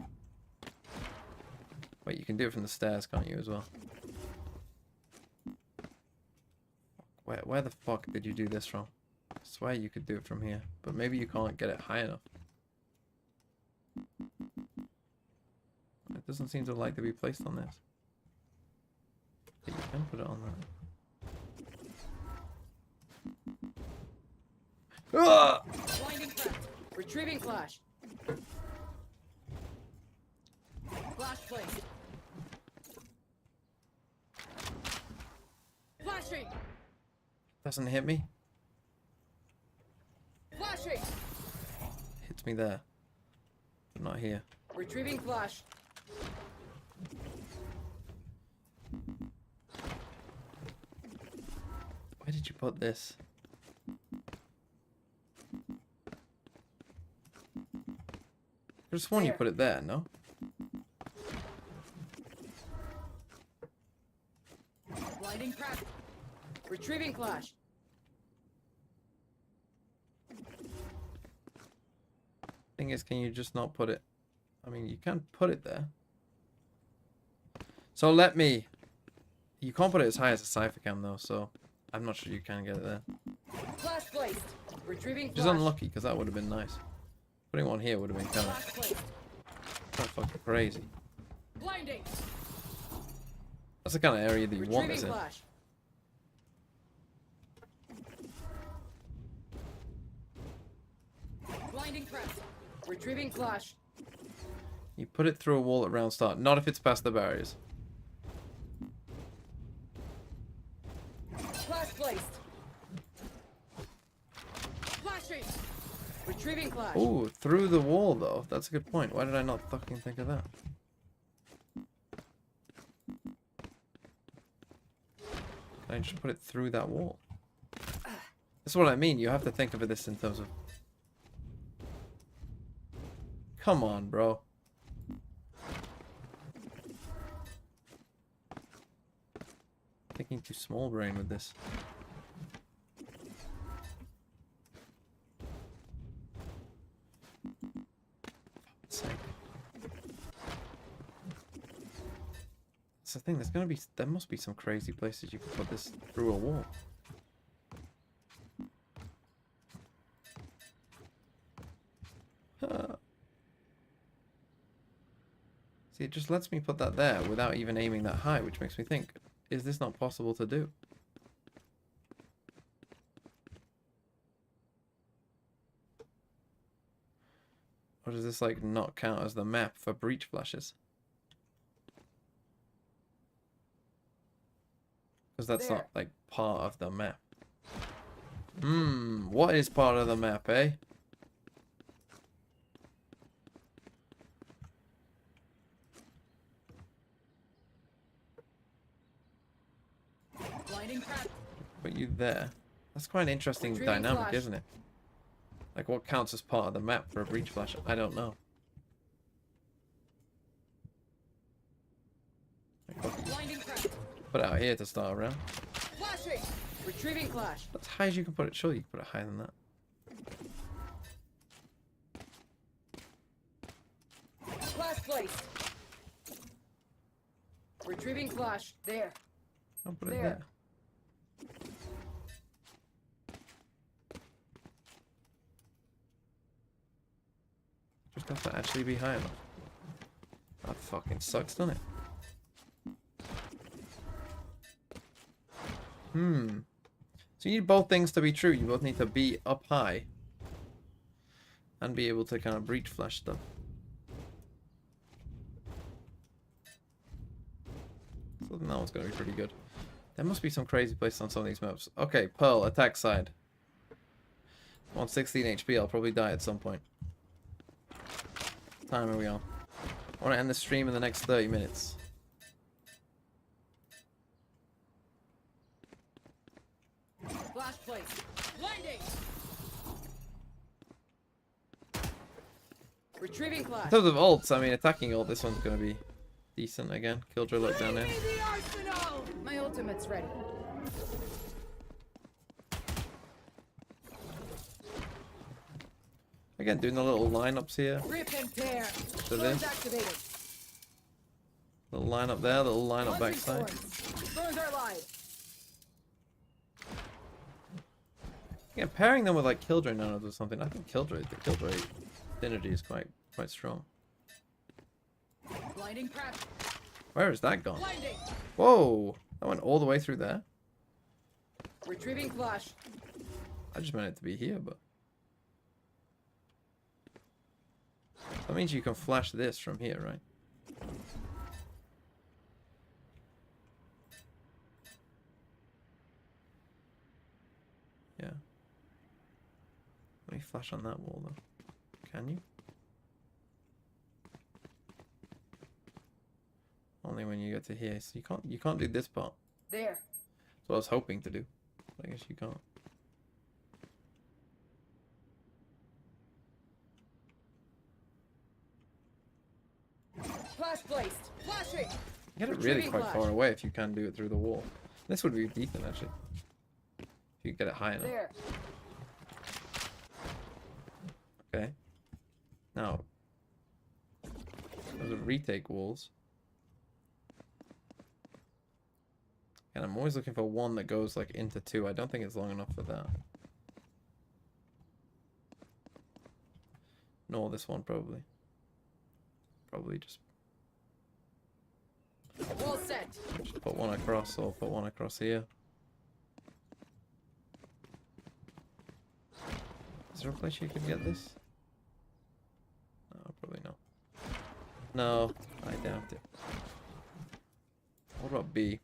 Wait, you can do it from the stairs, can't you, as well? Where the fuck did you do this from? I swear you could do it from here, but maybe you can't get it high enough. It doesn't seem to like to be placed on this. But you can put it on that. Ah! Blinding cracked. Retrieving flash. Flash placed. Flashing. Doesn't hit me. Flashing. Hits me there. But not here. Retrieving flash. Where did you put this? I just sworn you put it there, no? Blinding crack. Retrieving flash. Thing is, can you just not put it? I mean, you can put it there. So let me... You can't put it as high as a cipher cam though, so I'm not sure you can get it there. Flash placed. Retrieving Which is flash. unlucky, because that would have been nice. Putting one here would have been kind Flash placed. of fucking crazy. Blinding. That's the kind of area that you want this Retrieving in. flash. Blinding press. Retrieving flash. You put it through a wall at round start, not if it's past the barriers. Flash placed. Flashing. Retrieving flash. Ooh, through the wall though. That's a good point. Why did I not fucking think of that? Can I just put it through that wall? That's what I mean. You have to think of this in terms of... Come on, bro. Thinking too small brain with this. Sake. That's the thing. There must be some crazy places you can put this through a wall. See, it just lets me put that there without even aiming that high, which makes me think, is this not possible to do? Or does this, like, not count as the map for breach flashes? Because that's not, like, part of the map. What is part of the map, eh? Blinding crack. Put you there. That's quite an interesting Retrieving dynamic, flash. isn't it? Like, what counts as part of the map for a breach flash? I don't know. Blinding crack. Put it out here to start around. Flashing. Retrieving flash. That's high as you can put it. Surely you can put it higher than that. Flash placed. Retrieving flash. There. I'll put it There. there. Just have to actually be high enough. That fucking sucks, doesn't it? So you need both things to be true. You both need to be up high and be able to kind of breach flash stuff. So that one's going to be pretty good. There must be some crazy places on some of these maps. Okay, Pearl, attack side. I'm on 16 HP. I'll probably die at some point. What time are we on? I want to end the stream in the next 30 minutes. Flash placed. Blinding. Retrieving flash. In terms of ults, I mean, attacking ult, this one's going to be decent again. Killjoy look down there. the arsenal. My ultimate's ready. Again, doing the little lineups here. Rip and tear. So Burns this. activated. Little line up there, little line up Launching backside. thorns. Burns are live. Yeah, pairing them with like Killjoy nanos or something. I think the Killjoy synergy is quite strong. Blinding crack. Where is that gone? Blinding. Whoa! That went all the way through there. Retrieving flash. I just meant it to be here, but that means you can flash this from here, right? Yeah. Let me flash on that wall though. Can you? Only when you get to here. So you can't do this part. There. That's what I was hoping to do. I guess you can't. Flash placed. Flashing. You get it really Retrieving quite flash. far away if you can do it through the wall. This would be decent actually. If you get it high enough. There. Okay. Now, those are retake walls. And I'm always looking for one that goes like into two. I don't think it's long enough for that. Nor this one probably. Probably just Wall set. put one across or put one across here. Is there a place you could get this? No, probably not. No, I doubt it. What about B?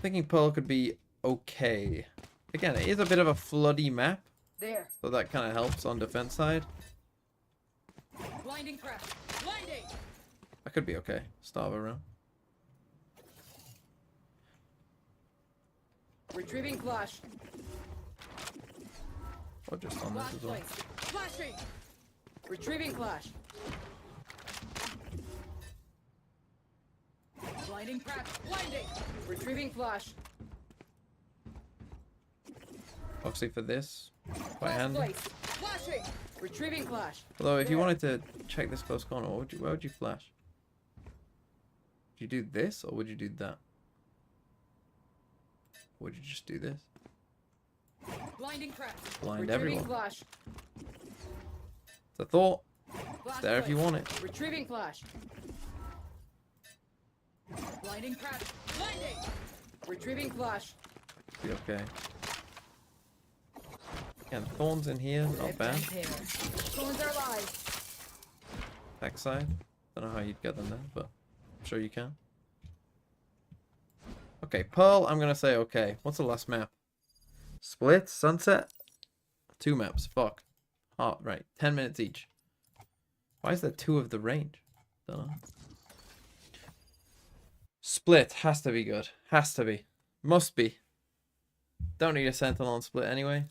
Thinking Pearl could be okay. Again, it is a bit of a floody map, There. so that kind of helps on defense side. Blinding crash. Blinding. That could be okay. Starve around. Retrieving flash. Or just on this Flash as well. placed. Flashing. Retrieving flash. Blinding crash. Blinding. Retrieving flash. Obviously for this, quite Flash handy. placed. Flashing. Retrieving flash. Although if you There. wanted to check this close corner, where would you flash? Would you do this or would you do that? Or would you just do this? Blinding crash. Blind Retrieving everyone. flash. It's a thought. Flash There if you placed. want it. Retrieving flash. Blinding crash. Blinding. Retrieving flash. Be okay. Again, thorns in here, not bad. Thorns are alive. Backside. Don't know how you'd get them there, but I'm sure you can. Okay, Pearl, I'm gonna say okay. What's the last map? Split, Sunset? 2 maps, fuck. Oh, right, 10 minutes each. Why is there 2 of the range? Don't know. Split, has to be good. Has to be. Must be. Don't need a Sentinel on Split anyway.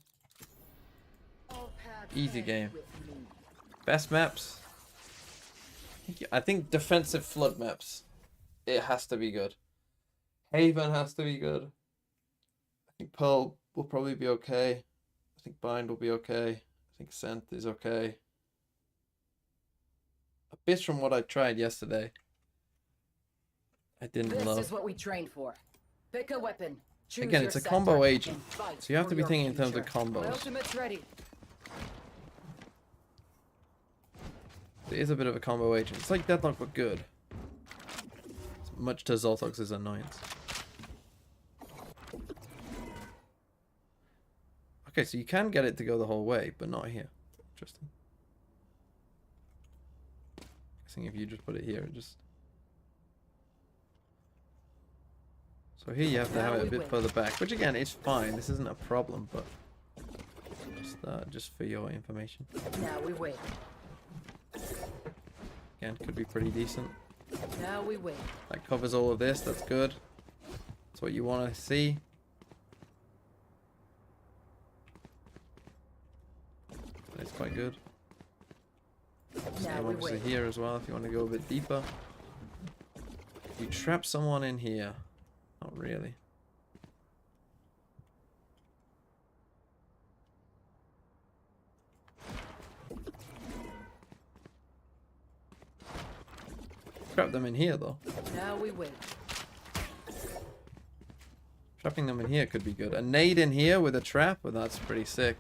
Easy game. Best maps? I think defensive flood maps. It has to be good. Haven has to be good. I think Pearl will probably be okay. I think Bind will be okay. I think Ascent is okay. Abyss from what I tried yesterday, I didn't This love. is what we trained for. Pick a weapon. Choose Again, your it's a sector, combo agent, and fight so you have for to be your thinking in terms of future. My combos. ultimate's ready. It is a bit of a combo agent. It's like Deadlock but good. Much to Zoltox's annoyance. Okay, so you can get it to go the whole way, but not here. Interesting. Guessing if you just put it here, it just... So here you have to have it a bit further back, which again, is fine. This isn't a problem, but... Just for your information. Now we wait. Again, could be pretty decent. Now we wait. That covers all of this, that's good. That's what you want to see. It's quite good. Now Same we obviously wait. here as well if you want to go a bit deeper. You trap someone in here. Not really. Trap them in here though. Now we wait. Trapping them in here could be good. A nade in here with a trap, well, that's pretty sick.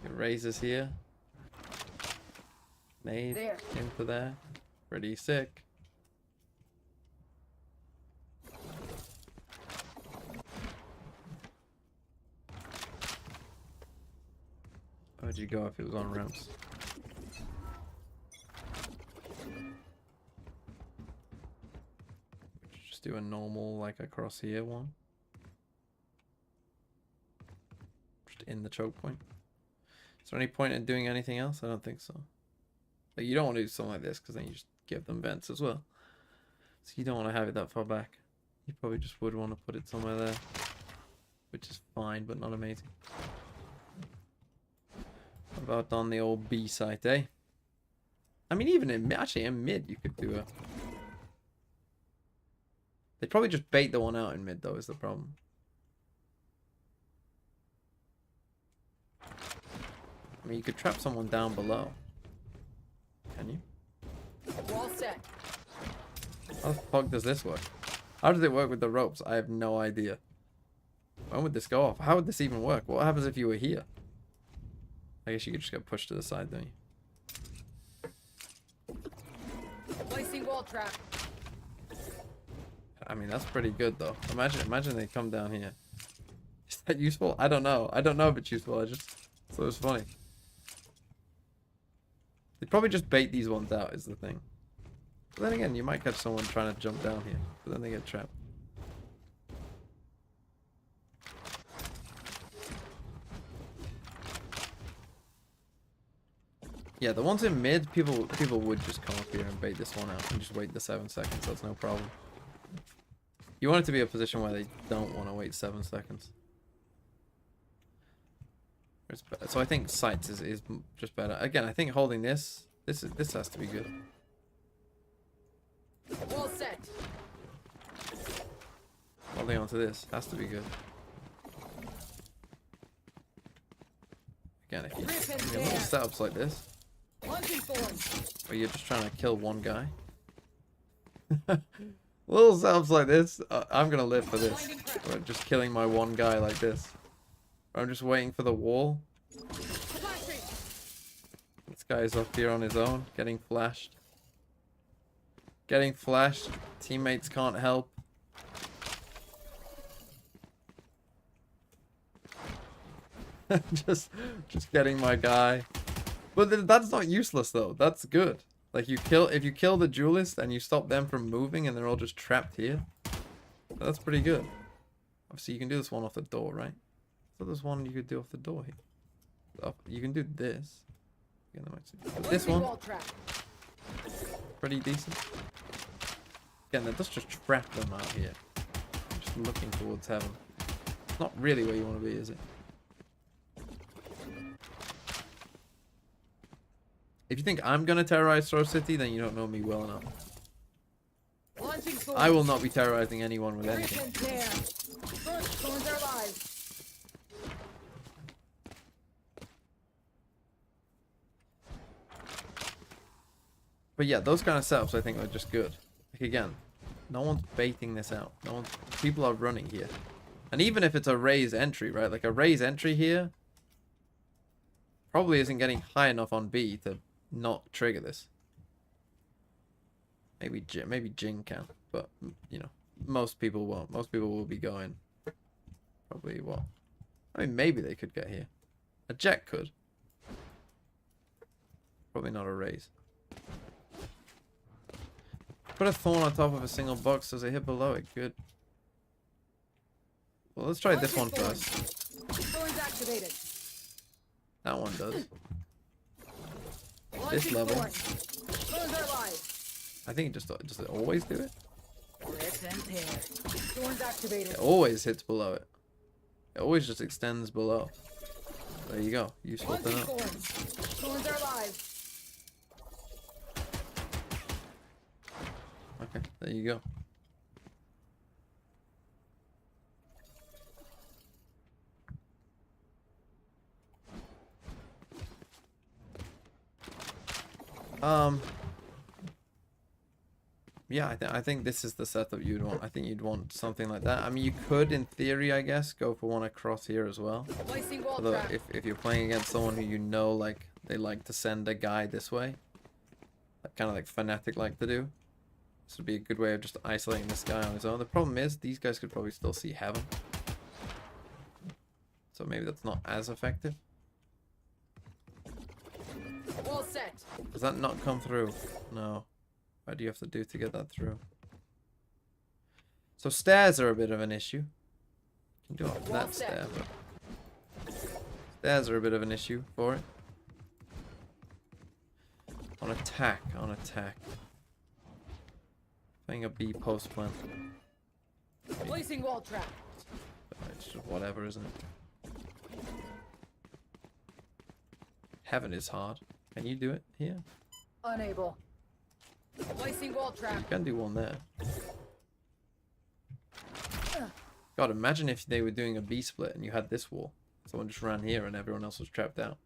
It raises here. Nade There. into there. Pretty sick. Where'd you go if it was on ramps? Just do a normal, like across here one. in the choke point. Is there any point in doing anything else? I don't think so. Like, you don't want to do something like this because then you just give them vents as well. So you don't want to have it that far back. You probably just would want to put it somewhere there, which is fine, but not amazing. What about on the old B site, eh? I mean, even in mid, you could do a... They'd probably just bait the one out in mid, though, is the problem. I mean, you could trap someone down below. Can you? Wall set. How the fuck does this work? How does it work with the ropes? I have no idea. When would this go off? How would this even work? What happens if you were here? I guess you could just get pushed to the side, don't you? Placing wall trap. I mean, that's pretty good, though. Imagine they come down here. Is that useful? I don't know. I don't know if it's useful. I just thought it was funny. They probably just bait these ones out, is the thing. But then again, you might catch someone trying to jump down here, but then they get trapped. Yeah, the ones in mid, people would just come up here and bait this one out and just wait the 7 seconds. That's no problem. You want it to be a position where they don't want to wait 7 seconds. So I think sights is just better. Again, I think holding this has to be good. Wall set. Holding onto this has to be good. Again, if you little setups like this, Launching thorns. where you're just trying to kill one guy. Little setups like this, I'm gonna live for this. Or just killing my one guy like this. Or I'm just waiting for the wall. Flashing. This guy's up here on his own, getting flashed. Getting flashed. Teammates can't help. just getting my guy. But that's not useless though. That's good. Like if you kill the duelist and you stop them from moving and they're all just trapped here. That's pretty good. Obviously you can do this one off the door, right? So there's one you could do off the door here. Oh, you can do this. Again, but this one, pretty decent. Again, that does just trap them out here. Just looking towards heaven. It's not really where you want to be, is it? If you think I'm gonna terrorize Throw City, then you don't know me well enough. I will not be terrorizing anyone with anything. Thorns are alive. But yeah, those kind of setups I think are just good. Like again, no one's baiting this out. People are running here. And even if it's a raise entry, right? Like a raise entry here probably isn't getting high enough on B to not trigger this. Maybe Jing can, but you know, most people won't. Most people will be going probably what? I mean, maybe they could get here. A Jet could. Probably not a raise. Put a thorn on top of a single box. Does it hit below it? Good. Well, let's try this one first. Thorns activated. That one does. This level. Thorns are alive. I think does it always do it? Rip and tear. Thorns activated. It always hits below it. It always just extends below. There you go. Useful to know. Thorns are alive. Okay, there you go. Yeah, I think this is the setup you'd want. I think you'd want something like that. I mean, you could, in theory, I guess, go for one across here as well. Although, if you're playing against someone who you know, like, they like to send a guy this way, kind of like Fnatic like to do, this would be a good way of just isolating this guy on his own. The problem is, these guys could probably still see heaven. So maybe that's not as effective. Wall set. Does that not come through? No. What do you have to do to get that through? So stairs are a bit of an issue. You can do it off that stair, but Stairs are a bit of an issue for it. On attack, on attack. Playing a B post plant. Placing wall trap. It's just whatever, isn't it? Heaven is hard. Can you do it here? Unable. Placing wall trap. You can do one there. God, imagine if they were doing a B split and you had this wall. Someone just ran here and everyone else was trapped out.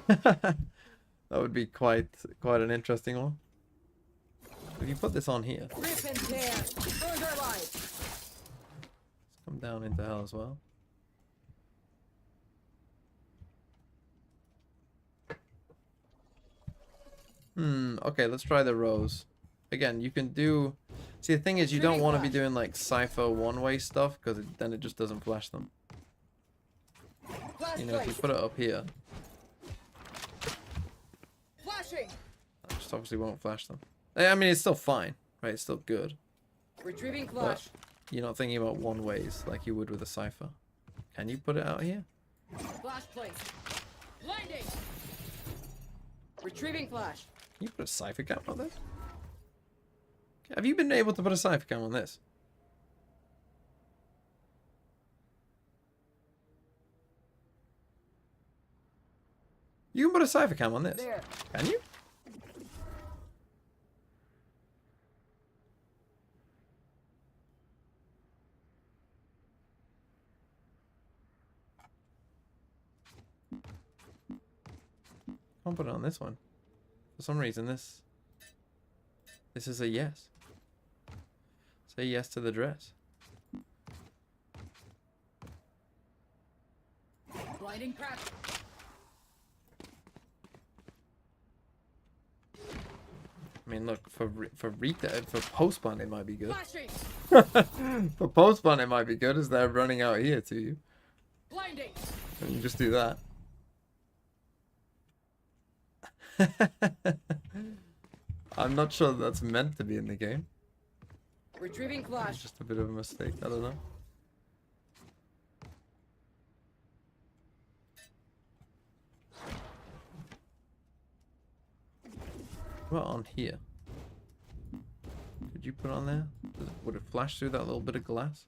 That would be quite an interesting one. If you put this on here, Rip and tear. Burn their lives. let's come down into hell as well. Okay, let's try the rows. Again, you can do... See, the thing is, you don't want to be doing, like, Cypher one-way stuff, because then it just doesn't flash them. You know, if you put it up here, Flashing. that just obviously won't flash them. I mean, it's still fine, right? It's still good. Retrieving flash. But you're not thinking about one-ways like you would with a Cypher. Can you put it out here? Flash placed. Blinding. Retrieving flash. Can you put a Cypher cam on this? Have you been able to put a Cypher cam on this? You can put a Cypher cam on this. There. Can you? I'll put it on this one. For some reason, this is a yes. Say yes to the dress. Blinding crack. I mean, look, for post spawn it might be good. Flashing. For post spawn it might be good as they're running out here to you. Blinding. And you just do that. I'm not sure that's meant to be in the game. Retrieving It's flash. just a bit of a mistake. I don't know. What on here? Could you put on there? Would it flash through that little bit of glass?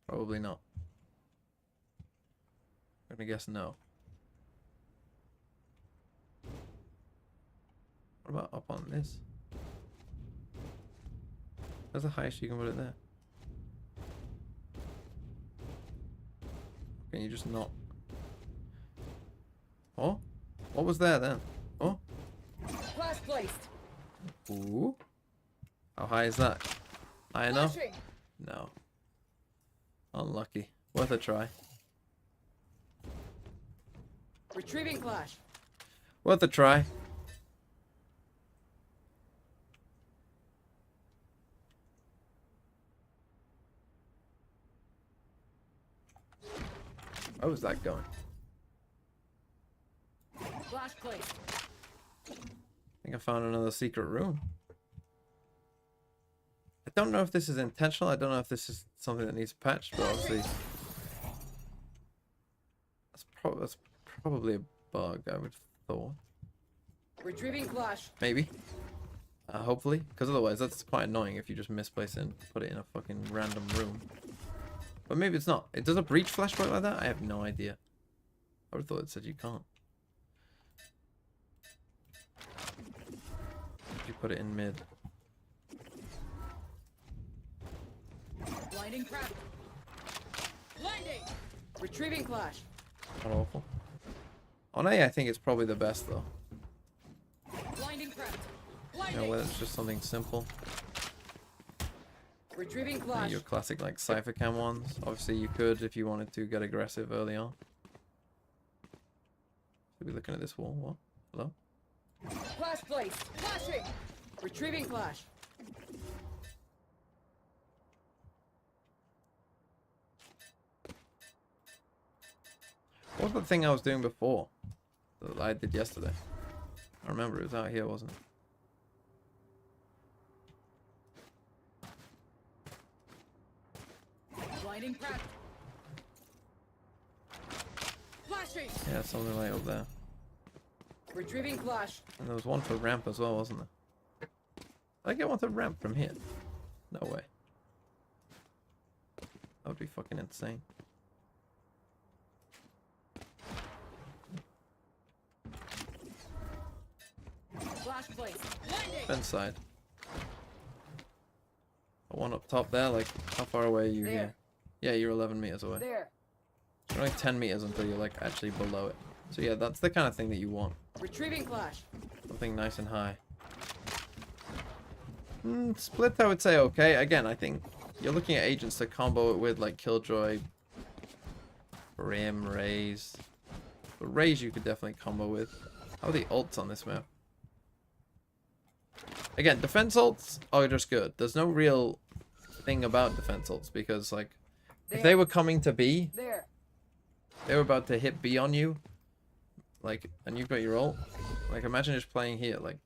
Probably not. I'm gonna guess no. What about up on this? That's the highest you can put it there. Can you just not? Oh? What was there then? Oh? Flash placed. Ooh. How high is that? High enough? Flashing. No. Unlucky. Worth a try. Retrieving flash. Worth a try. How was that going? Flash placed. I think I found another secret room. I don't know if this is intentional. I don't know if this is something that needs patched, but obviously that's probably a bug, I would have thought. Retrieving flash. Maybe. Hopefully. Because otherwise that's quite annoying if you just misplace it and put it in a fucking random room. But maybe it's not. Does a breach flash work like that? I have no idea. I would have thought it said you can't. If you put it in mid. Blinding crack. Blinding. Retrieving flash. Not awful. On A, I think it's probably the best though. Blinding crack. You Blinding. know, whether it's just something simple. Retrieving flash. Your classic like Cypher cam ones. Obviously you could if you wanted to get aggressive early on. Should be looking at this wall. What? Hello? Flash placed. Flashing. Retrieving flash. What was the thing I was doing before? That I did yesterday. I remember it was out here, wasn't it? Blinding crack. Yeah, something like over there. Retrieving flash. And there was one for ramp as well, wasn't there? I get one for ramp from here. No way. That would be fucking insane. Flash place. Fence side. One up top there, like, how far away are you There. here? Yeah, you're 11 meters away. There. You're only 10 meters until you're, like, actually below it. So yeah, that's the kind of thing that you want. Retrieving flash. Something nice and high. Split, I would say okay. Again, I think you're looking at agents to combo it with, like, Killjoy, Brim, Raze. But Raze you could definitely combo with. How are the ults on this map? Again, defense ults are just good. There's no real thing about defense ults because, like, if they were coming to B, There. they were about to hit B on you, like, and you've got your ult. Like, imagine just playing here, like,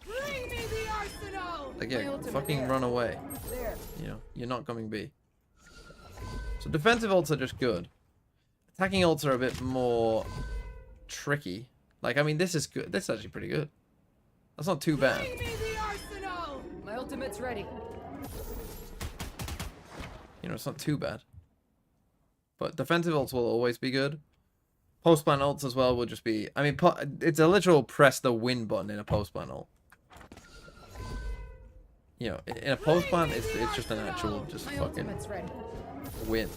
Bring me the arsenal. like My yeah, ultimate fucking there. run away. There. You know, you're not coming B. So defensive ults are just good. Attacking ults are a bit more tricky. Like, I mean, this is good. This is actually pretty good. That's not too bad. Bring me the arsenal. My ultimate's ready. You know, it's not too bad. But defensive ults will always be good. Post-plan ults as well will just be... I mean, it's a literal press the win button in a post-plan ult. You know, in a post-plan, it's just an actual just My fucking ultimate's ready. win.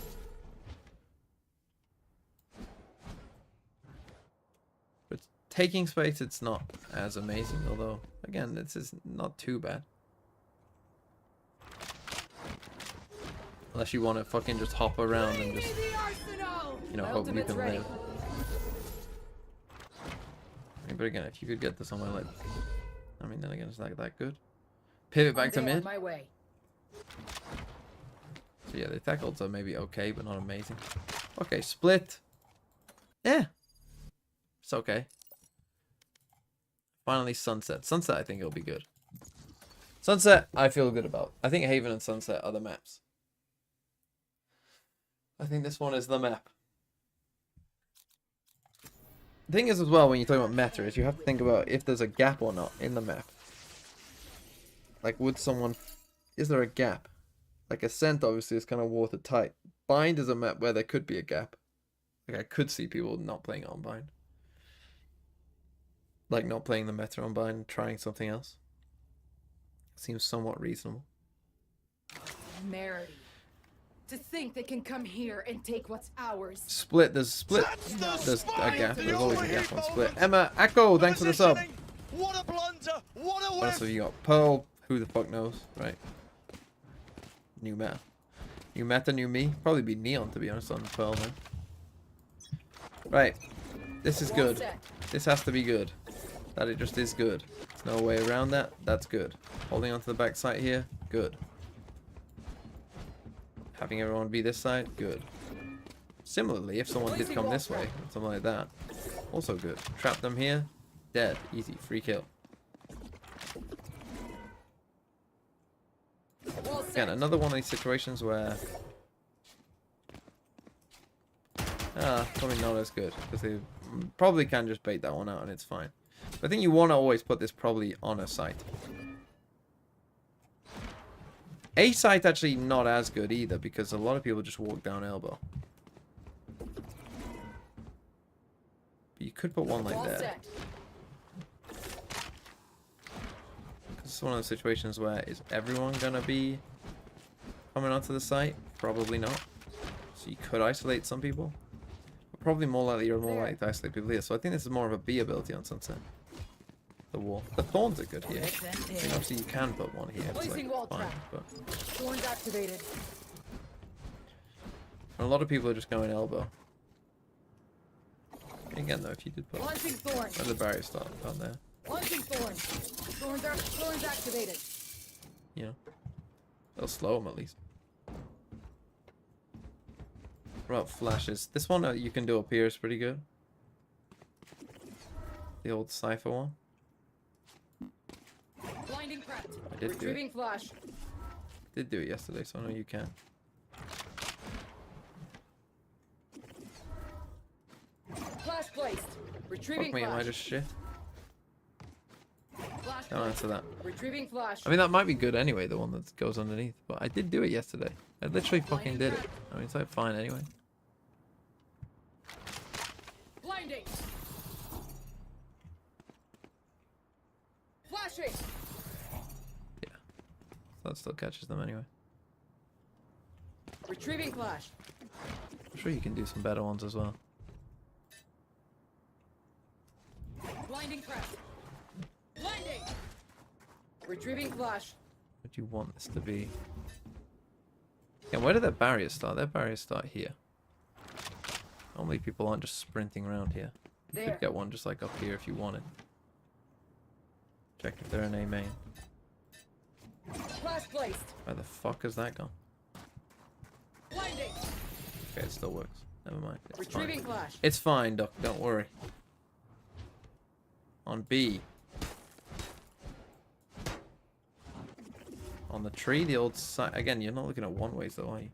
But taking space, it's not as amazing. Although, again, this is not too bad. Unless you want to fucking just hop around and just, you know, My hope you ultimate's can ready. live. I mean, but again, if you could get to somewhere like... I mean, then again, it's not that good. Pivot back to I'm there, mid. My way. So yeah, the attack ults are maybe okay, but not amazing. Okay, split. Yeah. It's okay. Finally, Sunset. Sunset, I think it'll be good. Sunset, I feel good about. I think Haven and Sunset are the maps. I think this one is the map. The thing is as well, when you're talking about meta, is you have to think about if there's a gap or not in the map. Like, would someone... Is there a gap? Like, Ascent, obviously, is kind of watertight. Bind is a map where there could be a gap. Like, I could see people not playing on Bind. Like, not playing the meta on Bind and trying something else. Seems somewhat reasonable. Merity. To think they can come here and take what's ours. Split, there's a gap. There's always a gap on Split. Emma, Echo, thanks for the sub. What a blunder! What a What whiff! else have you got? Pearl, who the fuck knows, right? New meta. New meta, new me. Probably be Neon, to be honest, on Pearl, man. Right. This is good. This has to be good. That it just is good. There's no way around that. That's good. Holding onto the back side here. Good. Having everyone be this side. Good. Similarly, if someone did come this way, something like that. Also good. Trap them here. Dead. Easy. Free kill. Again, another one of these situations where... probably not as good. Because they probably can just bait that one out and it's fine. But I think you want to always put this probably on a site. A site actually not as good either because a lot of people just walk down elbow. But you could put one like that. It's one of those situations where is everyone gonna be coming onto the site? Probably not. So you could isolate some people. But probably more likely you're more likely to isolate people here. So I think this is more of a B ability on Sunset. The wall. The thorns are good here. I mean, obviously you can put one here. It's like fine, but Thorns activated. a lot of people are just going elbow. Again though, if you did put Launching thorns. where the barrier start down there. Launching thorns. Thorns activated. You know. They'll slow them at least. What about flashes? This one you can do up here is pretty good. The old Cypher one. Blinding prepped. I did do Retrieving it. flash. Did do it yesterday, so I know you can. Flash placed. Fuck Retrieving me, am I flash. just shit? Flash Don't placed. answer that. Retrieving flash. I mean, that might be good anyway, the one that goes underneath. But I did do it yesterday. I literally fucking did it. I mean, it's like fine anyway. Blinding. Flashing. Yeah. So that still catches them anyway. Retrieving flash. I'm sure you can do some better ones as well. Blinding trap. Blinding. Retrieving flash. What do you want this to be? Yeah, where did their barriers start? Their barriers start here. Normally people aren't just sprinting around here. You There. could get one just like up here if you wanted. Check if they're in A main. Flash placed. Where the fuck has that gone? Blinding. Okay, it still works. Never mind. It's Retrieving fine. flash. It's fine, Doc. Don't worry. On B. On the tree, the old side. Again, you're not looking at one ways though, are you?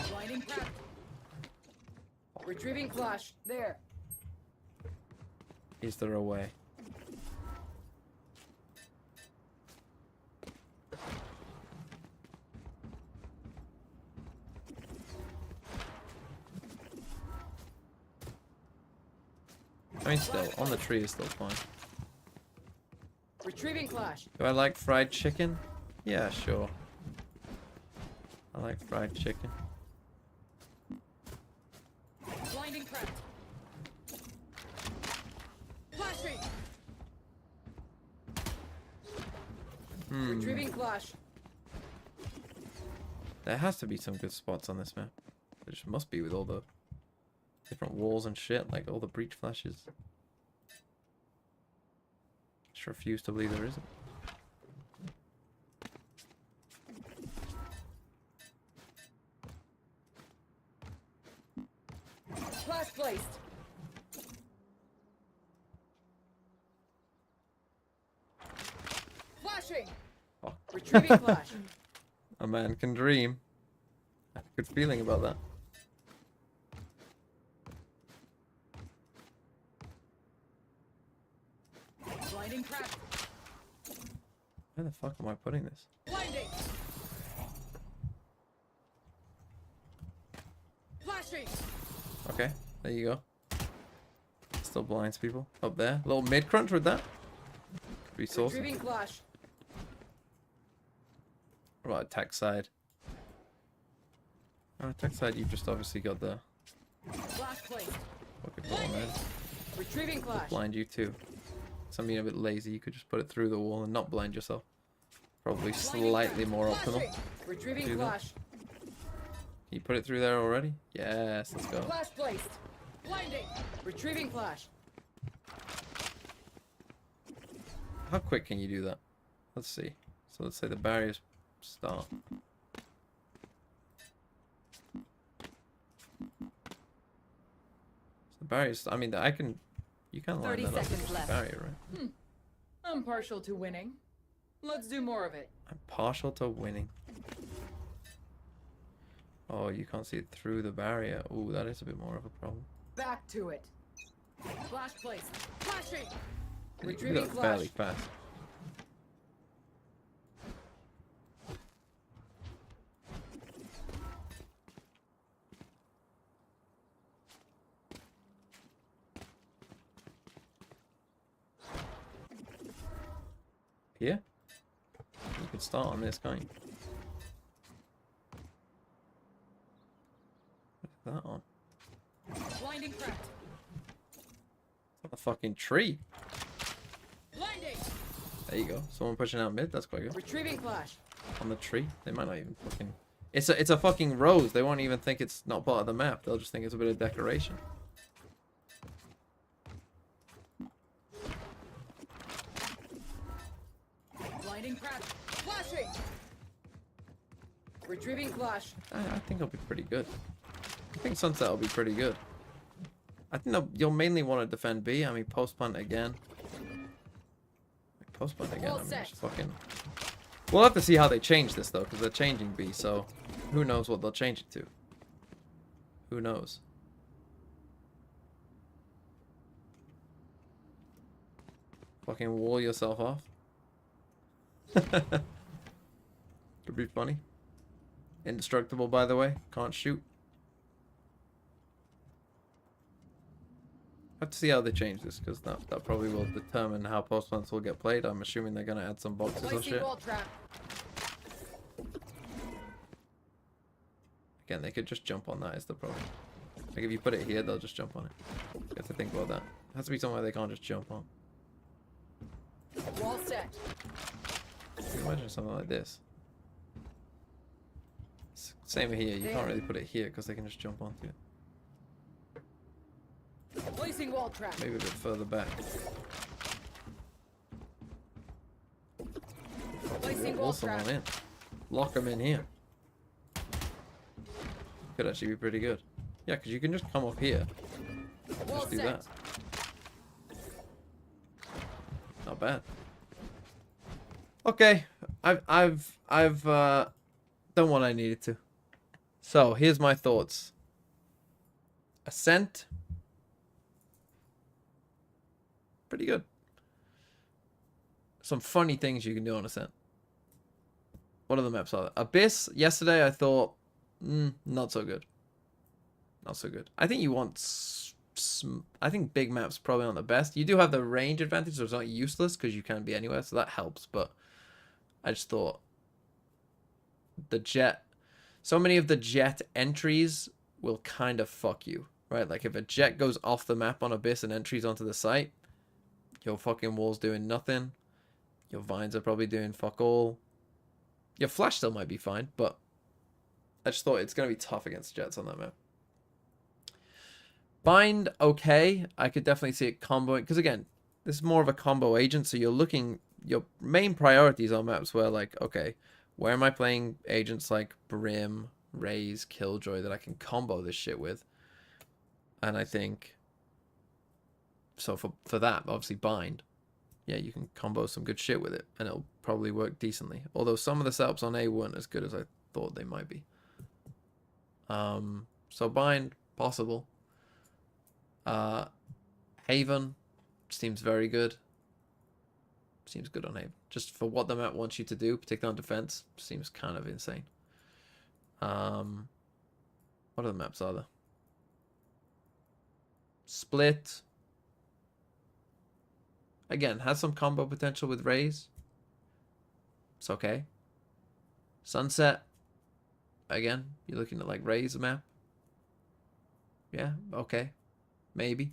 Blinding trap. Retrieving flash. There. Is there a way? I mean, still, on the tree is still fine. Retrieving flash. Do I like fried chicken? Yeah, sure. I like fried chicken. Blinding trap. Flashing. Retrieving flash. There has to be some good spots on this map. There just must be with all the different walls and shit, like all the breach flashes. Just refuse to believe there isn't. Flash placed. Flashing. Oh. Retrieving flash. A man can dream. I have a good feeling about that. Blinding trap. Where the fuck am I putting this? Blinding. Flashing. Okay, there you go. Still blinds people. Up there. Little mid crunch with that. Could be saucy. Retrieving flash. What about attack side? Oh, attack side, you've just obviously got the Flash placed. fucking ball on there. Retrieving flash. Blind you too. Some being a bit lazy, you could just put it through the wall and not blind yourself. Probably slightly more optimal. Flashing. Retrieving Do that. flash. Can you put it through there already? Yes, let's go. Flash placed. Blinding. Retrieving flash. How quick can you do that? Let's see. So let's say the barriers start. The barriers, I mean, I can, you can line 30 that up seconds with the left. barrier, right? I'm partial to winning. Let's do more of it. I'm partial to winning. Oh, you can't see it through the barrier. Ooh, that is a bit more of a problem. Back to it. Flash placed. Flashing. You can do Retrieving that flash. fairly fast. Here? You could start on this, can't you? What's that on? Blinding cracked. A fucking tree. Blinding. There you go. Someone pushing out mid. That's quite good. Retrieving flash. On the tree. They might not even fucking. It's a fucking rose. They won't even think it's not part of the map. They'll just think it's a bit of decoration. Blinding cracked. Flashing. Retrieving flash. I think it'll be pretty good. I think Sunset will be pretty good. I think you'll mainly want to defend B. I mean, post punt again. Post punt again. All I mean, set. just fucking We'll have to see how they change this, though, because they're changing B, so who knows what they'll change it to. Who knows? Fucking wall yourself off. Could be funny. Indestructible, by the way. Can't shoot. Have to see how they change this, because that probably will determine how post-plants will get played. I'm assuming they're going to add some boxes or shit. Again, they could just jump on that is the problem. Like, if you put it here, they'll just jump on it. You have to think about that. It has to be somewhere they can't just jump on. Wall set. Can you imagine something like this? Same here. You can't really put it here because they can just jump onto it. Placing wall trap. Maybe a bit further back. Placing wall Wall someone trap. in. Lock them in here. Could actually be pretty good. Yeah, because you can just come up here. Wall Just do set. that. Not bad. Okay, I've done what I needed to. So here's my thoughts. Ascent. Pretty good. Some funny things you can do on Ascent. What are the maps are there? Abyss, yesterday I thought, not so good. Not so good. I think you want... I think big maps probably aren't the best. You do have the range advantage, so it's not useless because you can be anywhere, so that helps. But I just thought the jet... So many of the jet entries will kind of fuck you, right? Like if a jet goes off the map on Abyss and entries onto the site, your fucking wall's doing nothing. Your vines are probably doing fuck all. Your flash still might be fine, but I just thought it's going to be tough against jets on that map. Bind, okay. I could definitely see it comboing. Because again, this is more of a combo agent. So you're looking... Your main priorities on maps where like, okay, where am I playing agents like Brim, Raze, Killjoy that I can combo this shit with? And I think... So for that, obviously Bind. Yeah, you can combo some good shit with it. And it'll probably work decently. Although some of the setups on A weren't as good as I thought they might be. So Bind, possible. Haven seems very good. Seems good on Haven. Just for what the map wants you to do, particularly on defense, seems kind of insane. What other maps are there? Split. Again, has some combo potential with Raze. It's okay. Sunset. Again, you're looking at like Raze map. Yeah, okay. Maybe.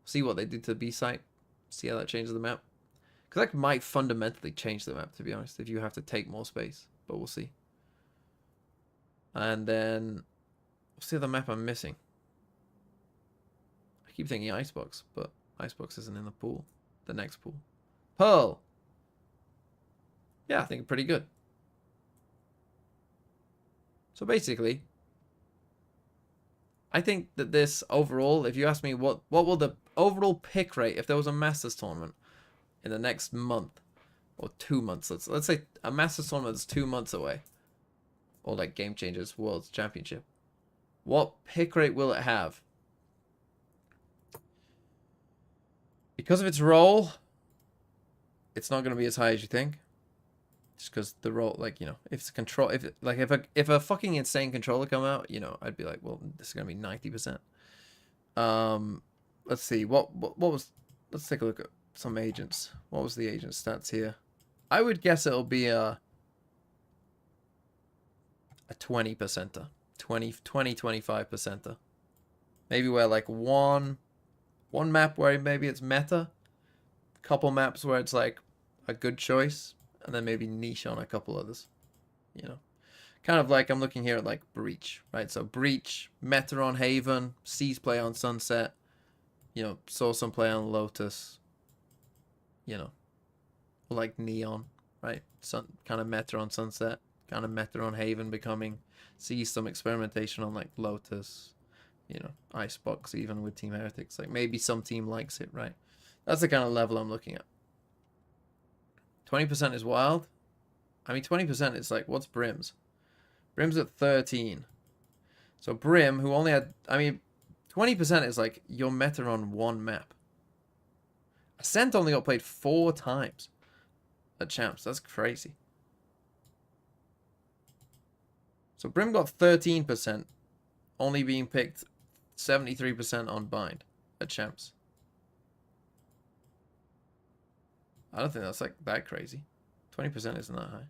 See what they do to the B site. See how that changes the map. Because that might fundamentally change the map, to be honest, if you have to take more space. But we'll see. And then... What's the other map I'm missing? I keep thinking Icebox, but Icebox isn't in the pool. The next pool. Pearl! Yeah, I think pretty good. So basically... I think that this overall, if you ask me what will the overall pick rate if there was a Masters tournament in the next month or 2 months, let's say a Masters tournament is 2 months away, or like Game Changers World Championship, what pick rate will it have? Because of its role, it's not going to be as high as you think. Just because the role, like, you know, if it's control, if a fucking insane controller come out, you know, I'd be like, well, this is gonna be 90%. Let's see, what was? Let's take a look at some agents. What was the agent stats here? I would guess it'll be a 20%er, 25%er. Maybe where like one map where maybe it's meta, a couple maps where it's like a good choice. And then maybe niche on a couple others, you know, kind of like I'm looking here at like Breach, right? So Breach, meta on Haven, Seas play on Sunset, you know, saw some play on Lotus, you know, like Neon, right? Kind of meta on Sunset, kind of meta on Haven, becoming Seas some experimentation on like Lotus, you know, Icebox even with Team Heretics. Like maybe some team likes it, right? That's the kind of level I'm looking at. 20% is wild. I mean, 20% is like, what's Brim's? Brim's at 13. So Brim, who only had, I mean, 20% is like your meta on one map. Ascent only got played 4 times at Champs. That's crazy. So Brim got 13%, only being picked 73% on Bind at Champs. I don't think that's like that crazy. 20% isn't that high.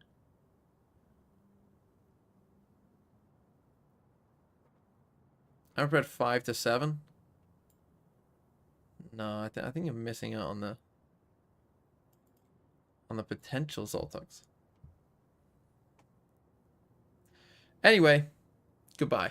I'm prepared 5 to 7. No, I think you're missing out on the potential Zoltux. Anyway, goodbye.